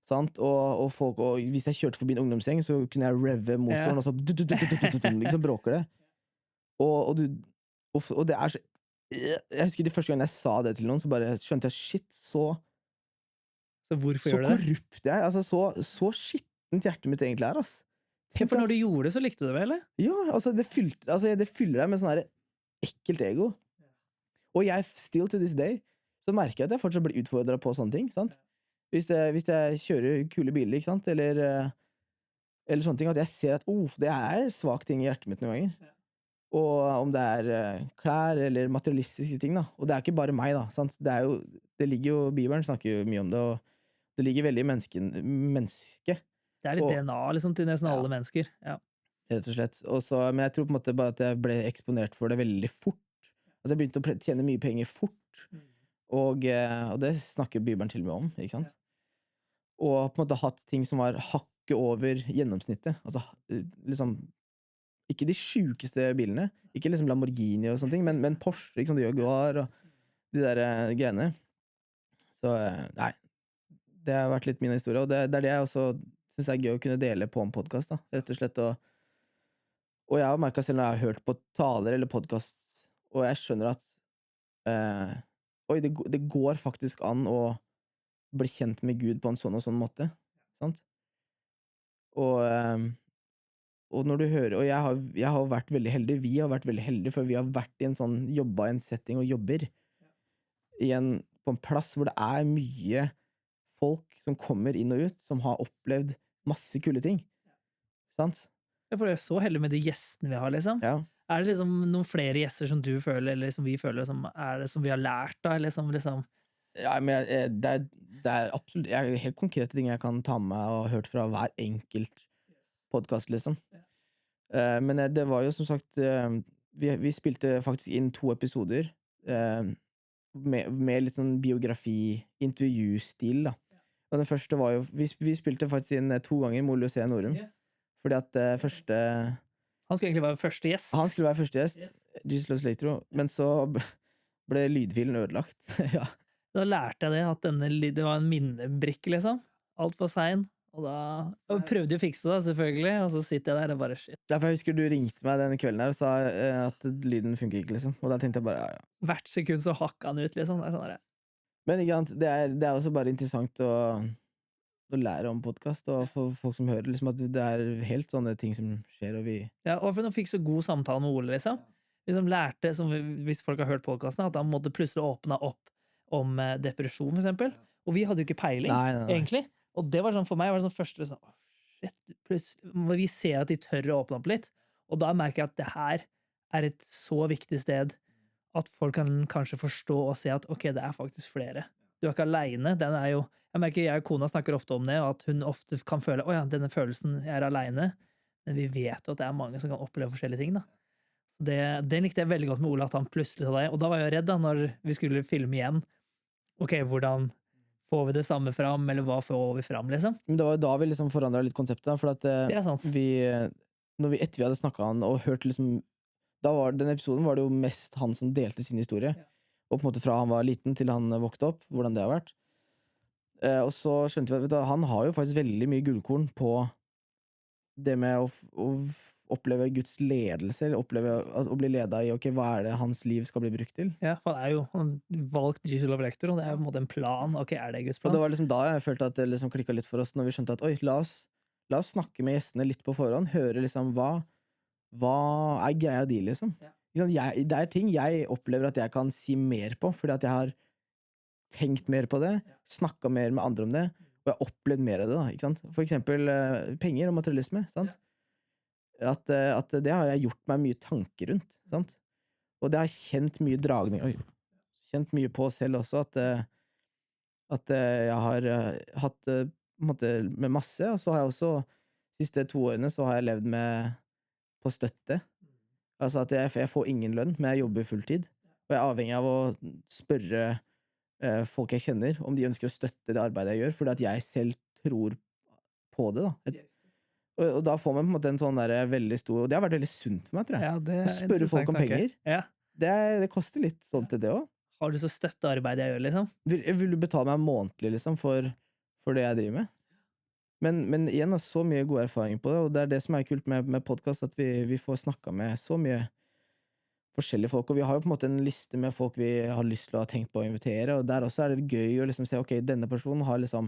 [SPEAKER 2] sant? Og hvis jeg kjørte forbi en ungdomsgjeng, så kunne jeg revve motoren, og så liksom bråker det. Og det er så, jeg husker de første gang jeg sa det til noen, så bare skjønte jeg, shit, så
[SPEAKER 1] hvorfor gjør du det?
[SPEAKER 2] Så korrupt det er, altså så skittent hjertet mitt egentlig er, altså.
[SPEAKER 1] For når du gjorde det, så likte du det vel, eller?
[SPEAKER 2] Ja, altså det fyller deg med sånn her ekkelt ego. Og jeg, still to this day, så merker jeg at jeg fortsatt blir utfordret på sånne ting, sant? Hvis jeg kjører kule biler, ikke sant? Eller sånne ting, at jeg ser at, det er svak ting i hjertet mitt noen ganger. Og om det er klær eller materialistiske ting da, og det er ikke bare meg da, sant? Det ligger jo, Bibelen snakker jo mye om det, og det ligger veldig i mennesket.
[SPEAKER 1] Det er litt DNA liksom, til nesten alle mennesker. Ja.
[SPEAKER 2] Rett og slett. Men jeg tror på en måte bare at jeg ble eksponert for det veldig fort. Altså jeg begynte å tjene mye penger fort. Og det snakker Bibelen til og med om, ikke sant? Og på en måte hatt ting som var hakket over gjennomsnittet. Altså liksom ikke de sjukeste bilene, ikke liksom Lamborghini og sånne ting, men Porsche, ikke sant, Jaguar og de der greiene. Så nei, det har vært litt min historie, og det er det jeg også synes er gøy å kunne dele på en podcast da, rett og slett. Og jeg har merket selv når jeg har hørt på taler eller podcast, og jeg skjønner at oi, det går faktisk an å bli kjent med Gud på en sånn og sånn måte, sant? Og når du hører, og jeg har vært veldig heldig, vi har vært veldig heldige, for vi har vært i en sånn, jobbet i en setting og jobber på en plass hvor det er mye folk som kommer inn og ut, som har opplevd masse kule ting, sant?
[SPEAKER 1] Ja, for det er så heldig med de gjestene vi har, liksom.
[SPEAKER 2] Ja.
[SPEAKER 1] Er det liksom noen flere gjester som du føler, eller som vi føler, som er det som vi har lært da, eller som liksom...
[SPEAKER 2] Ja, men det er absolutt helt konkrete ting jeg kan ta med meg og hørt fra hver enkelt podcast, liksom. Men det var jo som sagt, vi spilte faktisk inn 2 episoder med litt sånn biografi, intervjustil da. Og den første var jo, vi spilte faktisk inn 2 ganger med Ole C. Norum, fordi at første...
[SPEAKER 1] Han skulle egentlig være første gjest.
[SPEAKER 2] Han skulle være første gjest, Jesus Loves Later, men så ble lydfilen ødelagt. Ja.
[SPEAKER 1] Da lærte jeg det, at det var en minnebrikke, liksom. Alt var sein. Og da prøvde jeg å fikse det, selvfølgelig, og så sitter jeg der og bare shit.
[SPEAKER 2] Derfor jeg husker du ringte meg den kvelden her og sa at lyden funker ikke, liksom. Og da tenkte jeg bare, ja.
[SPEAKER 1] Hvert sekund så hakka han ut, liksom. Det er sånn der.
[SPEAKER 2] Men ikke sant, det er også bare interessant å lære om podcast, og for folk som hører, liksom, at det er helt sånne ting som skjer, og vi...
[SPEAKER 1] Ja, og for nå fikk så god samtale med Ole, liksom. Liksom lærte, hvis folk har hørt podcasten, at han måtte plutselig åpne opp om depresjon, for eksempel. Og vi hadde jo ikke peiling, egentlig. Og det var sånn, for meg var det sånn første, liksom, shit, plutselig, vi ser at de tør å åpne opp litt, og da merker jeg at det her er et så viktig sted, at folk kan kanskje forstå og se at, ok, det er faktisk flere. Du er ikke alene, den er jo, jeg merker jeg og kona snakker ofte om det, og at hun ofte kan føle, åja, denne følelsen, jeg er alene, men vi vet jo at det er mange som kan oppleve forskjellige ting da. Så det likte jeg veldig godt med Ole, at han plutselig sa det, og da var jeg redd da, når vi skulle filme igjen, ok, hvordan får vi det samme fram, eller hva får vi fram, liksom?
[SPEAKER 2] Men det var jo da vi liksom forandret litt konseptet, for at
[SPEAKER 1] det er sant.
[SPEAKER 2] etter vi hadde snakket han og hørt liksom, den episoden var det jo mest han som delte sin historie, og på en måte fra han var liten til han vokste opp, hvordan det har vært. Og så skjønte vi at han har jo faktisk veldig mye gullkorn på det med å oppleve Guds ledelse, eller oppleve å bli ledet i, ok, hva er det hans liv skal bli brukt til?
[SPEAKER 1] Ja, for han er jo valgt Jesus Loves Later, og det er jo på en måte en plan, ok, er det Guds plan?
[SPEAKER 2] Og det var liksom da jeg følte at det liksom klikket litt for oss, når vi skjønte at, oi, la oss snakke med gjestene litt på forhånd, høre liksom hva er greia de, liksom? Ja. Det er ting jeg opplever at jeg kan si mer på, fordi at jeg har tenkt mer på det, snakket mer med andre om det, og jeg har opplevd mer av det da, ikke sant? For eksempel penger og materialisme, sant? At det har jeg gjort meg mye tanker rundt, sant? Og det har kjent mye dragning, kjent mye på selv også, at jeg har hatt på en måte med masse, og så har jeg også siste 2 årene så har jeg levd på støtte. Altså at jeg får ingen lønn, men jeg jobber fulltid, og jeg er avhengig av å spørre folk jeg kjenner om de ønsker å støtte det arbeidet jeg gjør, fordi at jeg selv tror på det da. Og da får man på en måte en sånn der veldig stor, og det har vært veldig sunt for meg, tror jeg.
[SPEAKER 1] Ja,
[SPEAKER 2] å spørre folk om penger.
[SPEAKER 1] Ja.
[SPEAKER 2] Det koster litt sånn til det også.
[SPEAKER 1] Har du så støtte arbeidet jeg gjør, liksom?
[SPEAKER 2] Vil du betale meg månedlig, liksom, for det jeg driver med? Men igjen, da, så mye gode erfaringer på det, og det er det som er kult med podcast, at vi får snakket med så mye forskjellige folk, og vi har jo på en måte en liste med folk vi har lyst til å ha tenkt på å invitere, og der også er det gøy å liksom se, ok, denne personen har liksom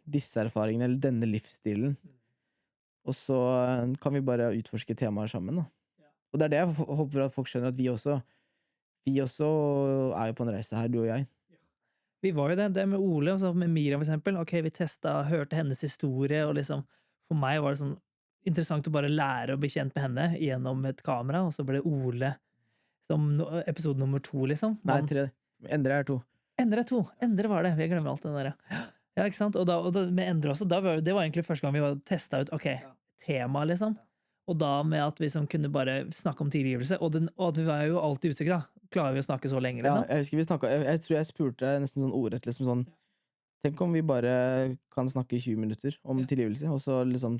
[SPEAKER 2] disse erfaringene, eller denne livsstilen, og så kan vi bare utforske temaer sammen da. Og det er det jeg håper at folk skjønner, at vi også er jo på en reise her, du og jeg.
[SPEAKER 1] Vi var jo det med Ole, og så med Miriam for eksempel, ok, vi hørte hennes historie, og liksom, for meg var det sånn interessant å bare lære å bli kjent med henne gjennom et kamera, og så ble det Ole som episode nummer 2, liksom.
[SPEAKER 2] Nei, 3. Endre er 2.
[SPEAKER 1] Endre var det, vi glemmer alt den der. Ja, ikke sant? Og da med Endre også, det var egentlig første gang vi var testet ut, ok, tema liksom, og da med at vi liksom kunne bare snakke om tilgivelse, og at vi var jo alltid usikre da. klarer vi å snakke så lenge,
[SPEAKER 2] Ja,
[SPEAKER 1] liksom.
[SPEAKER 2] jeg husker vi snakket, jeg tror jeg spurte nesten sånn ordrett, liksom sånn, tenk om vi bare kan snakke i 20 minutter om tilgivelse, og så liksom,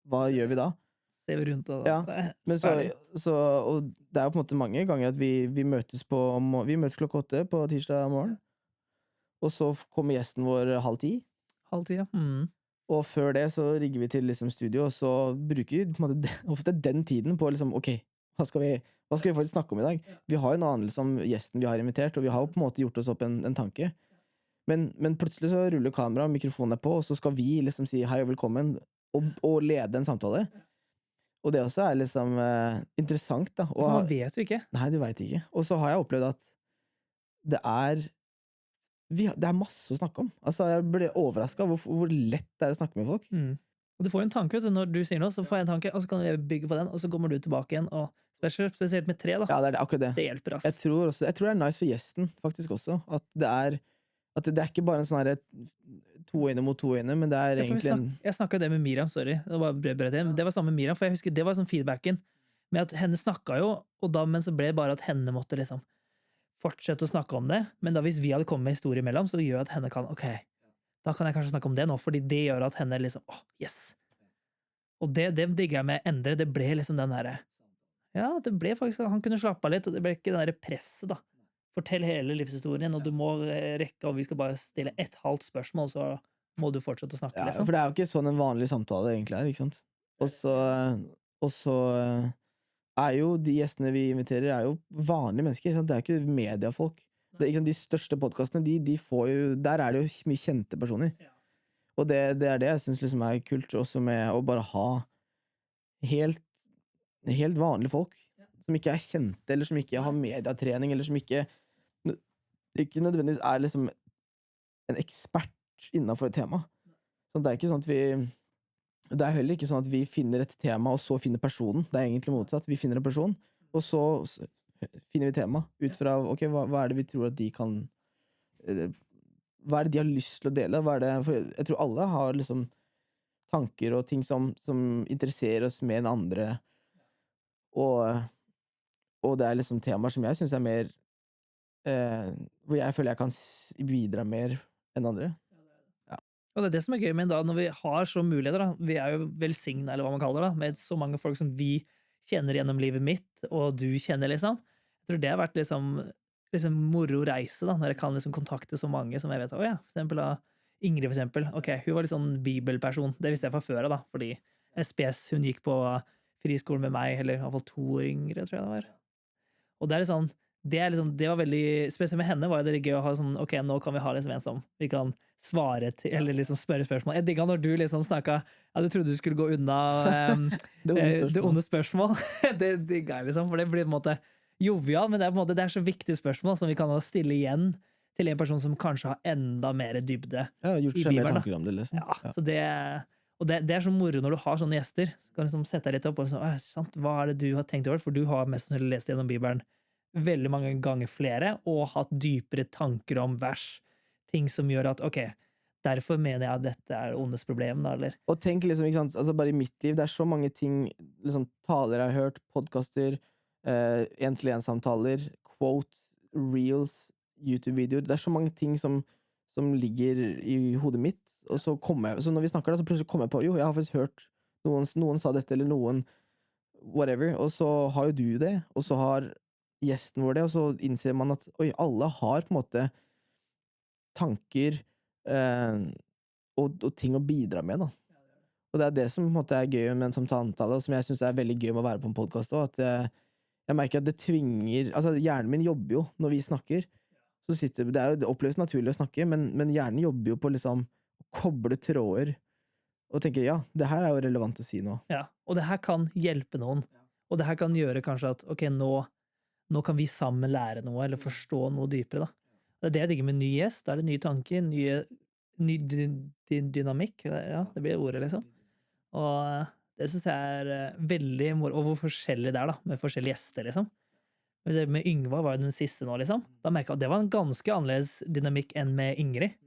[SPEAKER 2] hva gjør vi da?
[SPEAKER 1] Ser vi rundt og
[SPEAKER 2] Ja,
[SPEAKER 1] det er
[SPEAKER 2] men så,
[SPEAKER 1] ferdig.
[SPEAKER 2] og det er jo på en måte mange ganger at vi møtes vi møtes klokka 8 på tirsdag morgen, og så kommer gjesten vår 9:30,
[SPEAKER 1] Halv tid, ja.
[SPEAKER 2] og før det så rigger vi til liksom studio, og så bruker vi på en måte ofte den tiden på liksom, ok, hva skal vi faktisk snakke om i dag? Vi har jo en anelse om gjesten vi har invitert, og vi har jo på en måte gjort oss opp en tanke. Men plutselig så ruller kameraet, mikrofonen er på, og så skal vi liksom si hei og velkommen, og lede en samtale. Og det også er liksom interessant, da.
[SPEAKER 1] For man vet jo ikke.
[SPEAKER 2] Nei, du vet ikke. Og så har jeg opplevd at det er det er masse å snakke om. Altså, jeg ble overrasket over hvor lett det er å snakke med folk.
[SPEAKER 1] Og du får jo en tanke, vet du, når du sier noe, så får jeg en tanke, og så kan vi bygge på den, og så kommer du tilbake igjen, og spesielt med 3 da.
[SPEAKER 2] Ja, det er akkurat det.
[SPEAKER 1] Det hjelper, ass.
[SPEAKER 2] Jeg tror det er nice for gjesten, faktisk også, at det er ikke bare en sånn her to øyne mot to øyne, men det er egentlig
[SPEAKER 1] Jeg snakket det med Miriam, sorry, det var det var sammen med Miriam, for jeg husker, det var sånn feedbacken, med at henne snakket jo, men så ble det bare at henne måtte liksom fortsette å snakke om det, men da hvis vi hadde kommet med historie imellom, så gjør at henne kan, ok, da kan jeg kanskje snakke om det nå, fordi det gjør at henne liksom, yes. Og det digger jeg med Endre, det ble liksom den der, ja, det ble faktisk, han kunne slappe av litt, og det ble ikke den der presset da. Fortell hele livshistorien, og du må rekke, og vi skal bare stille et halvt spørsmål, så må du fortsette å snakke,
[SPEAKER 2] ja,
[SPEAKER 1] liksom.
[SPEAKER 2] for det er jo ikke sånn en vanlig samtale egentlig er, ikke sant? Og så er jo de gjestene vi inviterer, er jo vanlige mennesker, ikke sant? Det er ikke mediefolk. Ikke sant? De største podcastene, de får jo, der er det jo mye kjente personer. Og det er det jeg synes liksom er kult, også med å bare ha helt vanlige folk, som ikke er kjente, eller som ikke har mediatrening, eller som ikke nødvendigvis er liksom en ekspert innenfor et tema. Så det er ikke sånn at det er heller ikke sånn at vi finner et tema, og så finner personen. Det er egentlig motsatt. Vi finner en person, og så finner vi tema, ut fra, ok, hva er det vi tror at de kan, hva er det de har lyst til å dele? For jeg tror alle har liksom tanker og ting som interesserer oss mer enn andre, og det er liksom temaer som jeg synes er mer, hvor jeg føler jeg kan bidra mer enn andre.
[SPEAKER 1] Og det er det som er gøy med da, når vi har så muligheter da, vi er jo velsignet, eller hva man kaller det, med så mange folk som vi kjenner gjennom livet mitt, og du kjenner liksom. Jeg tror det har vært liksom moro reise da, når jeg kan liksom kontakte så mange som jeg vet, ja, for eksempel da, Ingrid for eksempel, ok, hun var litt sånn bibelperson, det visste jeg fra før da, fordi SPS, hun gikk på friskolen med meg, eller i hvert fall 2 år yngre, tror jeg det var. Og det er liksom, det var veldig, spesielt med henne var det gøy å ha sånn, ok, nå kan vi ha liksom en som vi kan svare til, eller liksom spørre spørsmål. Jeg digget når du liksom snakket, ja, du trodde du skulle gå unna det onde spørsmål. Det digget jeg liksom, for det blir på en måte jovial, men det er på en måte, det er så viktige spørsmål som vi kan stille igjen til en person som kanskje har enda mer dybde
[SPEAKER 2] ja, gjort
[SPEAKER 1] i
[SPEAKER 2] seg mer
[SPEAKER 1] Bibelen.
[SPEAKER 2] tanker om det, liksom.
[SPEAKER 1] Ja, så det er så moro når du har sånne gjester, så kan du liksom sette deg litt opp og sånn, sant, hva er det du har tenkt over, for du har mest sannsynlig lest gjennom Bibelen veldig mange ganger flere, og hatt dypere tanker om vers, ting som gjør at, ok, derfor mener jeg at dette er ondes problem, da, eller?
[SPEAKER 2] Og tenk liksom, ikke sant, altså bare i mitt liv, det er så mange ting, liksom taler jeg har hørt, podcaster, en-til-en-samtaler, quotes, reels, YouTube-videoer, det er så mange ting som ligger i hodet mitt, og så når vi snakker da, så plutselig kommer jeg på, jo, jeg har faktisk hørt noen sa dette, eller noen whatever, og så har jo du det, og så har gjesten vår det, og så innser man at, oi, alle har på en måte tanker og ting å bidra med, da. Og det er det som på en måte er gøy med en samtale, og som jeg synes er veldig gøy med å være på en podcast også, at jeg merker at det tvinger, altså hjernen min jobber jo når vi snakker, så det oppleves naturlig å snakke, men hjernen jobber jo på liksom å koble tråder, og tenker, ja, det her er jo relevant å si nå.
[SPEAKER 1] Ja, og det her kan hjelpe noen, og det her kan gjøre kanskje at, ok, nå kan vi sammen lære noe, eller forstå noe dypere da. Det er det jeg digger med ny gjest, da er det nye tanker, ny dynamikk, ja, det blir ordet liksom. Og det synes jeg er veldig moro, og hvor forskjellig det er da, med forskjellige gjester liksom. Med Yngvar var jo den siste nå liksom, da merket jeg at det var en ganske annerledes dynamikk enn med Ingrid.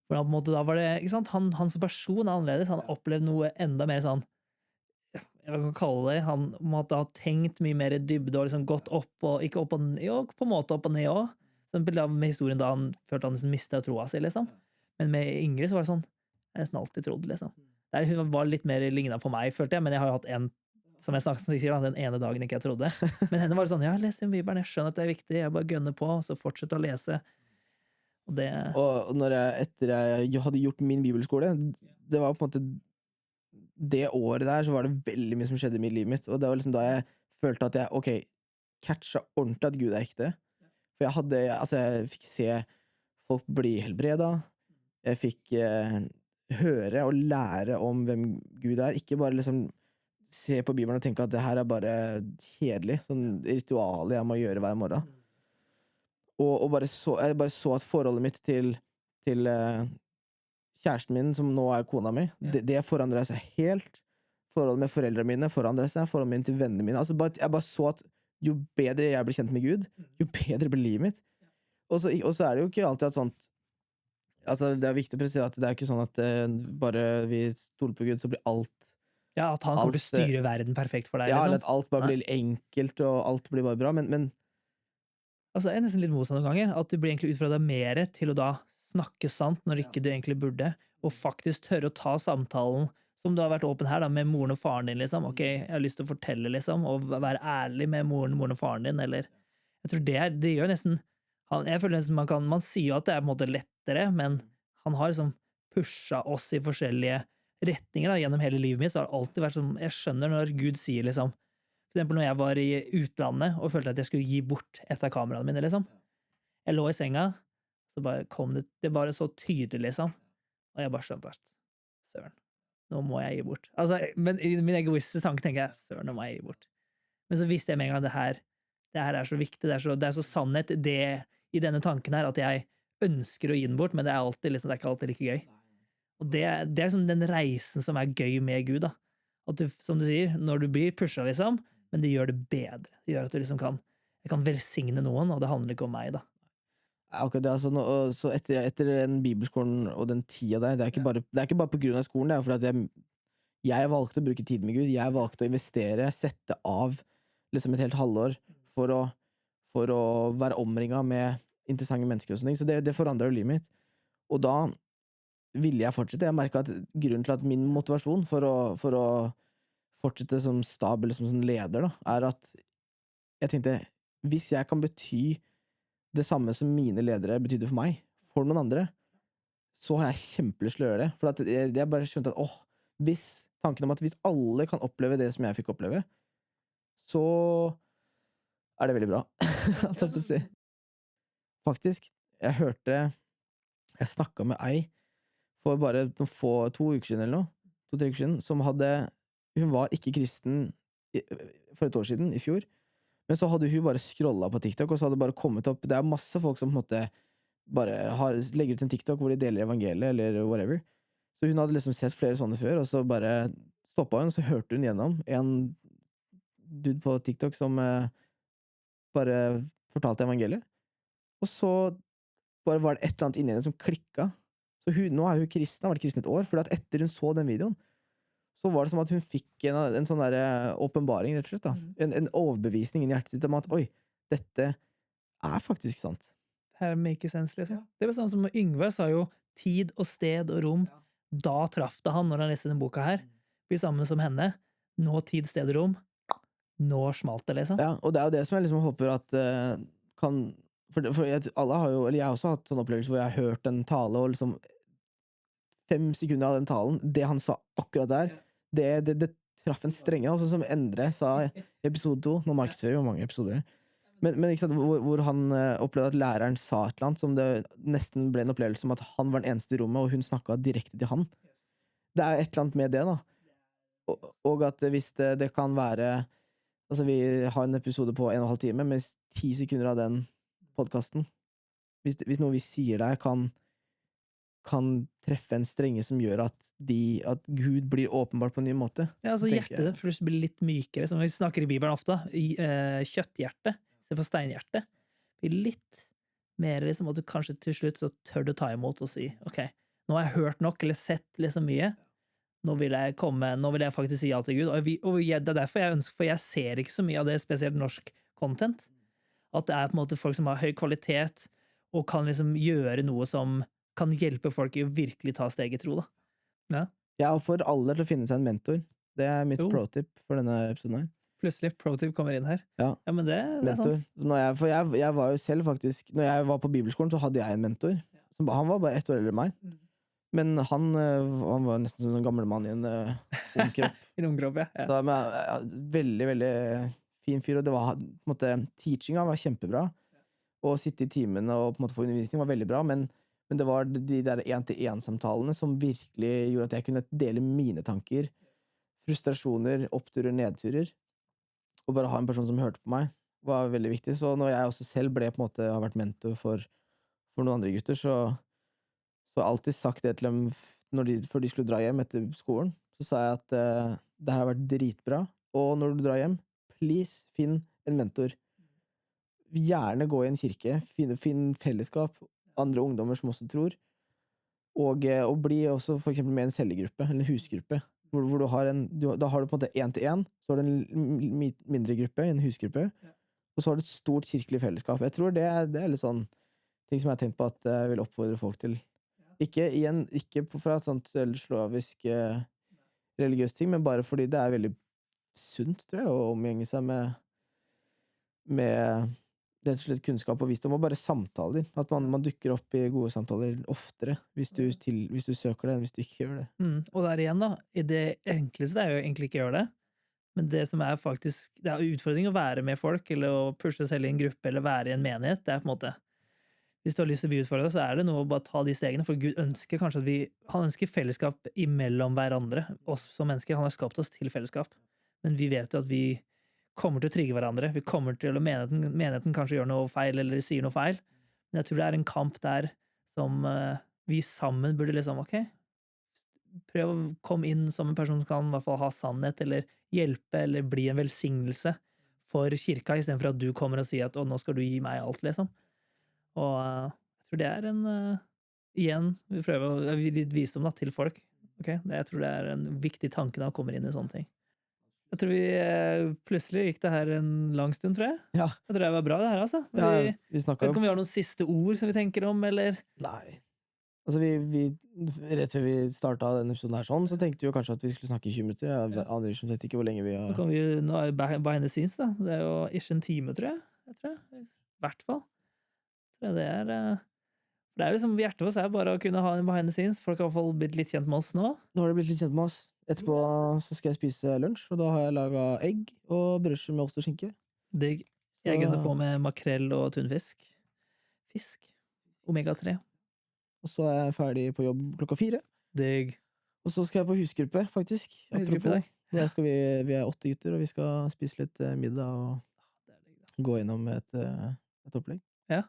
[SPEAKER 1] For på en måte da var det, ikke sant, han som person er annerledes, han opplevde noe enda mer sånn, jeg kan kalle det, han måtte ha tenkt mye mer i dybde og liksom gått opp og ikke opp og ned, jo, på en måte opp og ned òg. Med historien da han følte han liksom mista troa si, liksom. Men med Ingrid så var det sånn jeg nesten alltid trodd, liksom. Der hun var litt mer ligna på meg, følte jeg, men jeg har jo hatt en, som jeg sier, den ene dagen ikke jeg trodde. Men henne var det sånn, ja, les i Bibelen, jeg skjønner at det er viktig, jeg bare gønner på, så fortsett å lese. Og det
[SPEAKER 2] Og når etter jeg hadde gjort min bibelskole, det var på en måte det året der, så var det veldig mye som skjedde i livet mitt, og det var liksom da jeg følte at jeg, ok, catcha ordentlig at Gud er ekte. For jeg fikk se folk bli helbreda, jeg fikk høre og lære om hvem Gud er, ikke bare liksom se på Bibelen og tenke at det her er bare kjedelig, sånn ritualer jeg må gjøre hver morgen. Og jeg bare så at forholdet mitt til kjæresten min, som nå er kona mi, det forandret seg helt. Forholdet med foreldrene mine forandret seg, forholdet mitt til vennene mine. Altså jeg bare så at jo bedre jeg ble kjent med Gud, jo bedre ble livet mitt. Og så er det jo ikke alltid at sånt, altså det er viktig å presisere at det er ikke sånn at bare vi stoler på Gud, så blir alt
[SPEAKER 1] ja, at han kommer til å styre verden perfekt for deg,
[SPEAKER 2] ja,
[SPEAKER 1] liksom.
[SPEAKER 2] eller at alt bare blir enkelt, og alt blir bare bra, men
[SPEAKER 1] altså, det er nesten litt motsatt noen ganger, at du blir egentlig utfordret mer til å da snakke sant når ikke du egentlig burde, og faktisk tørre å ta samtalen, som du har vært åpen her da, med moren og faren din, liksom. Ok, jeg har lyst til å fortelle, liksom, og være ærlig med moren og faren din, eller jeg tror det gjør nesten jeg føler nesten man sier jo at det er på en måte lettere, men han har liksom pusha oss i forskjellige retninger da, gjennom hele livet mitt, så har det alltid vært sånn, jeg skjønner når Gud sier liksom, for eksempel når jeg var i utlandet og følte at jeg skulle gi bort et av kameraene mine, liksom. Jeg lå i senga, så bare kom det bare så tydelig, liksom. Og jeg bare skjønte at, søren, nå må jeg gi bort. Altså, men i min egoistiske tanke tenker jeg, søren, nå må jeg gi bort. Men så visste jeg med en gang, det her er så viktig, det er så sannhet, det i denne tanken her, at jeg ønsker å gi den bort, men det er ikke alltid like gøy. Og det er liksom den reisen som er gøy med Gud, da. At du, som du sier, når du blir pusha, liksom, men det gjør det bedre. Det gjør at du liksom jeg kan velsigne noen, og det handler ikke om meg, da.
[SPEAKER 2] Akkurat det, altså, så etter den bibelskolen og den tida der, det er ikke bare på grunn av skolen, det er fordi at jeg valgte å bruke tid med Gud, jeg valgte å investere, sette av liksom et helt halvår for å være omringet med interessante mennesker og sånne ting, så det forandret jo livet mitt. Og da ville jeg fortsette. Jeg merket at grunnen til at min motivasjon for å fortsette som stab eller som leder, da, er at jeg tenkte, hvis jeg kan bety det samme som mine ledere betydde for meg, for noen andre, så har jeg kjempelyst til å gjøre det. For at jeg bare skjønte at tanken om at hvis alle kan oppleve det som jeg fikk oppleve, så er det veldig bra. Faktisk, jeg snakket med ei for bare 2 uker siden eller noe, 2-3 uker siden, som hun var ikke kristen for et år siden, i fjor, men så hadde hun bare scrollet på TikTok, og så hadde det bare kommet opp, det er masse folk som på en måte bare legger ut en TikTok hvor de deler evangeliet, eller whatever, så hun hadde liksom sett flere sånne før, og så bare stoppet hun, så hørte hun gjennom en dude på TikTok som bare fortalte evangeliet, og så bare var det et eller annet inni henne som klikket, så nå er hun kristen, har vært kristen et år, for etter hun så den videoen, så var det som at hun fikk en sånn der åpenbaring, rett og slett da. En overbevisning inn i hjertet sitt om at, oi, dette er faktisk sant.
[SPEAKER 1] Det her make sense, liksom. Det var sånn som Yngve sa jo, tid og sted og rom, da traff det han når han leste den boka her, blir sammen som henne, nå tid, sted og rom, nå smalt det, liksom.
[SPEAKER 2] Ja, og det er jo det som jeg liksom håper at alle har jo, eller jeg har også hatt sånn opplevelse hvor jeg har hørt en tale, og liksom 5 sekunder av den talen, det han sa akkurat der, det traff en strenge, altså som Endre sa i episode 2, nå markedsfører jo mange episoder, men ikke sant, hvor han opplevde at læreren sa et eller annet, som det nesten ble en opplevelse som at han var den eneste i rommet, og hun snakket direkte til han. Det er et eller annet med det, da. Og at hvis det kan være, altså vi har en episode på 1,5 time, men 10 sekunder av den podcasten, hvis noe vi sier der kan treffe en strenge som gjør at Gud blir åpenbart på en ny måte.
[SPEAKER 1] Ja, altså hjertet plutselig blir litt mykere, som vi snakker i Bibelen ofte, kjøtthjerte, i stedet for steinhjerte, blir litt mer liksom, at du kanskje til slutt så tør du ta imot og si, ok, nå har jeg hørt nok, eller sett liksom mye, nå vil jeg faktisk si ja til Gud. Det er derfor jeg ønsker, for jeg ser ikke så mye av det, spesielt norsk content. At det på en måte folk som har høy kvalitet, og kan liksom gjøre noe som kan hjelpe folk i å virkelig ta steget i tro, da. Ja.
[SPEAKER 2] Jeg oppfordrer alle til å finne seg en mentor. Det mitt
[SPEAKER 1] Jo.
[SPEAKER 2] pro-tip for denne episoden her.
[SPEAKER 1] Plutselig pro-tip kommer inn her.
[SPEAKER 2] Ja.
[SPEAKER 1] Men det er
[SPEAKER 2] Mentor.
[SPEAKER 1] sant.
[SPEAKER 2] For jeg var jo selv faktisk, når jeg var på bibelskolen, så hadde jeg en mentor. Han var bare 1 år eldre enn meg. Men han var nesten som en gammel mann i en ung kropp.
[SPEAKER 1] I noen kropp, ja.
[SPEAKER 2] Så, veldig, veldig fin fyr, og det var på en måte, teachinga var kjempebra. Å sitte i timene og på en måte få undervisning var veldig bra, men det var de der 1-til-1-samtalene som virkelig gjorde at jeg kunne dele mine tanker, frustrasjoner, oppturer, nedturer, og bare ha en person som hørte på meg, var veldig viktig. Så når jeg også selv ble på en måte, har vært mentor for noen andre gutter, så har jeg alltid sagt det til dem før de skulle dra hjem etter skolen. Så sa jeg at det her har vært dritbra, og når du drar hjem, please, finn en mentor. Gjerne gå i en kirke, finn fellesskap, andre ungdommer som også tror, og bli også for eksempel med en cellegruppe, eller husgruppe, hvor du har da har du på en måte 1-til-1, så har du en mindre gruppe, en husgruppe, og så har du et stort kirkelig fellesskap. Jeg tror det er litt sånn ting som jeg har tenkt på at jeg vil oppfordre folk til. Ikke fra et sånt slavisk religiøst ting, men bare fordi det er veldig sunt, tror jeg, å omgjenge seg med rett og slett kunnskap og visdom, og bare samtaler. At man dukker opp i gode samtaler oftere, hvis du søker det, enn hvis du ikke gjør det.
[SPEAKER 1] Og der igjen, da, det enkleste er jo egentlig ikke å gjøre det, men det som er faktisk, det er utfordring å være med folk, eller å pushe selv i en gruppe, eller være i en menighet, det er på en måte, hvis du har lyst til å bli utfordret, så er det noe å bare ta de stegene, for Gud ønsker kanskje han ønsker fellesskap imellom hverandre, oss som mennesker, han har skapt oss til fellesskap, men vi vet jo at vi kommer til å trigge hverandre, vi kommer til å menigheten kanskje gjør noe feil, eller sier noe feil, men jeg tror det er en kamp der som vi sammen burde liksom, ok, prøv å komme inn som en person som kan i hvert fall ha sannhet, eller hjelpe, eller bli en velsignelse for kirka, i stedet for at du kommer og sier at nå skal du gi meg alt, liksom. Og jeg tror det er igjen, vi prøver å gi litt visdom da, til folk. Okay? Jeg tror det er en viktig tanke da, å komme inn i sånne ting. Jeg tror plutselig gikk det her en lang stund, tror jeg.
[SPEAKER 2] Ja.
[SPEAKER 1] Jeg tror det var bra det her, altså.
[SPEAKER 2] Ja, vi
[SPEAKER 1] vet
[SPEAKER 2] snakket
[SPEAKER 1] ikke om vi har noen siste ord som vi tenker om, eller?
[SPEAKER 2] Nei. Altså, rett før vi startet denne episoden her sånn, så tenkte vi jo kanskje at vi skulle snakke i 20 minutter. Jeg aner ikke hvor lenge vi har...
[SPEAKER 1] Nå er vi behind the scenes, da. Det er jo ikke en time, tror jeg. I hvert fall. Det er liksom hjertet vårt er bare å kunne ha en behind the scenes. Folk har i hvert fall blitt litt kjent med oss nå.
[SPEAKER 2] Nå har de blitt litt kjent med oss. Etterpå så skal jeg spise lunsj, og da har jeg laget egg og brødskive med ost og skinke.
[SPEAKER 1] Digg. Jeg gunner på med makrell og tunfisk. Fisk. Omega-3.
[SPEAKER 2] Og så er jeg ferdig på jobb 4:00.
[SPEAKER 1] Digg.
[SPEAKER 2] Og så skal jeg på husgruppe, faktisk.
[SPEAKER 1] Husgruppe i dag.
[SPEAKER 2] Vi er 8 gutter, og vi skal spise litt middag og gå gjennom et opplegg.
[SPEAKER 1] Ja.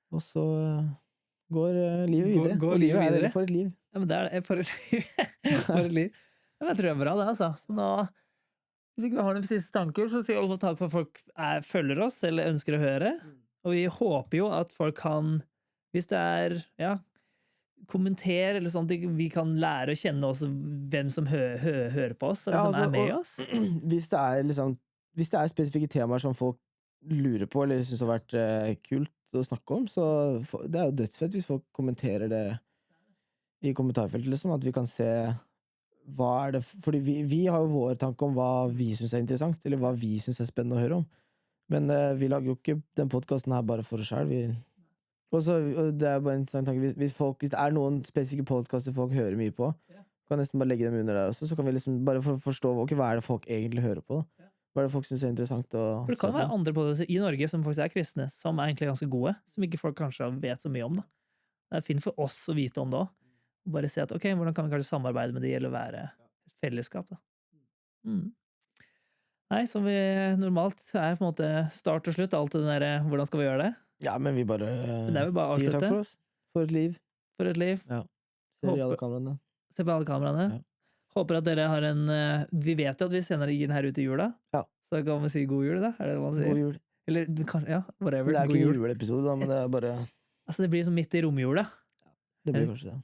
[SPEAKER 2] Og så går livet videre.
[SPEAKER 1] Går livet videre?
[SPEAKER 2] For et liv.
[SPEAKER 1] Ja, men det er for et liv. For et liv. Ja, men jeg tror det er bra, det, altså. Så nå, hvis ikke vi har noen siste tanker, så sier jeg også takk for at folk følger oss, eller ønsker å høre. Og vi håper jo at folk kan, hvis det er, ja, kommentere, eller sånn at vi kan lære å kjenne oss, hvem som hører på oss, eller som er med oss.
[SPEAKER 2] Hvis det er spesifikke temaer som folk lurer på, eller synes har vært kult å snakke om, så det er jo dødsfett hvis folk kommenterer det i kommentarfeltet, liksom, at vi kan se hva er det, fordi vi har jo vår tanke om hva vi synes er interessant, eller hva vi synes er spennende å høre om, men vi lager jo ikke den podcasten her bare for oss selv. Og det er bare en interessant tanke, hvis det er noen spesifikke podcaster folk hører mye på, kan nesten bare legge dem under der også, så kan vi liksom bare forstå, ok, hva er det folk egentlig hører på da? Hva er det folk synes er interessant å se på?
[SPEAKER 1] For det kan være andre podcaster i Norge som faktisk er kristne, som er egentlig ganske gode, som ikke folk kanskje vet så mye om da. Det er fint for oss å vite om det også. Og bare se at, ok, hvordan kan vi kanskje samarbeide med det, eller være et fellesskap da. Nei, som vi normalt er på en måte start og slutt, alt det der, hvordan skal vi gjøre det?
[SPEAKER 2] Ja, men vi bare, sier takk for oss. For et liv.
[SPEAKER 1] For et liv.
[SPEAKER 2] Ja. Ser i alle kameraene.
[SPEAKER 1] Se på alle kameraene. Ja. Håper at dere har vi vet jo at vi senere gir den her ut i jula.
[SPEAKER 2] Ja.
[SPEAKER 1] Så kan man si god jul da? Er det man sier?
[SPEAKER 2] God jul.
[SPEAKER 1] Eller kanskje, ja, whatever.
[SPEAKER 2] Det er ikke en juleepisode da, men det er bare...
[SPEAKER 1] Altså det blir som midt i romjula.
[SPEAKER 2] Det blir kanskje det.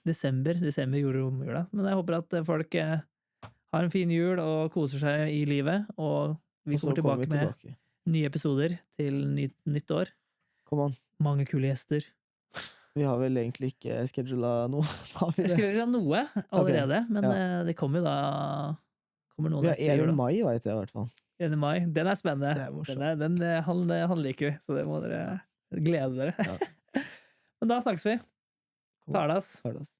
[SPEAKER 1] Desember gjorde romjula. Men jeg håper at folk har en fin jul og koser seg i livet, og vi
[SPEAKER 2] Og så
[SPEAKER 1] kommer
[SPEAKER 2] kommer vi
[SPEAKER 1] tilbake med nye episoder til nytt år.
[SPEAKER 2] Kom an.
[SPEAKER 1] Mange kule gjester.
[SPEAKER 2] Vi har vel egentlig ikke schedula noe. Har vi
[SPEAKER 1] Jeg
[SPEAKER 2] det?
[SPEAKER 1] skulle ha noe allerede, men det kommer jo da noen
[SPEAKER 2] Vi har
[SPEAKER 1] etter
[SPEAKER 2] 1.
[SPEAKER 1] jul, da.
[SPEAKER 2] mai, vet jeg i hvert fall.
[SPEAKER 1] 1. mai. Den er spennende.
[SPEAKER 2] Det er morsomt.
[SPEAKER 1] Han liker vi, så det må dere glede dere.
[SPEAKER 2] Ja.
[SPEAKER 1] Men da snakkes vi.
[SPEAKER 2] Kom an.
[SPEAKER 1] Talas.
[SPEAKER 2] Ferdas.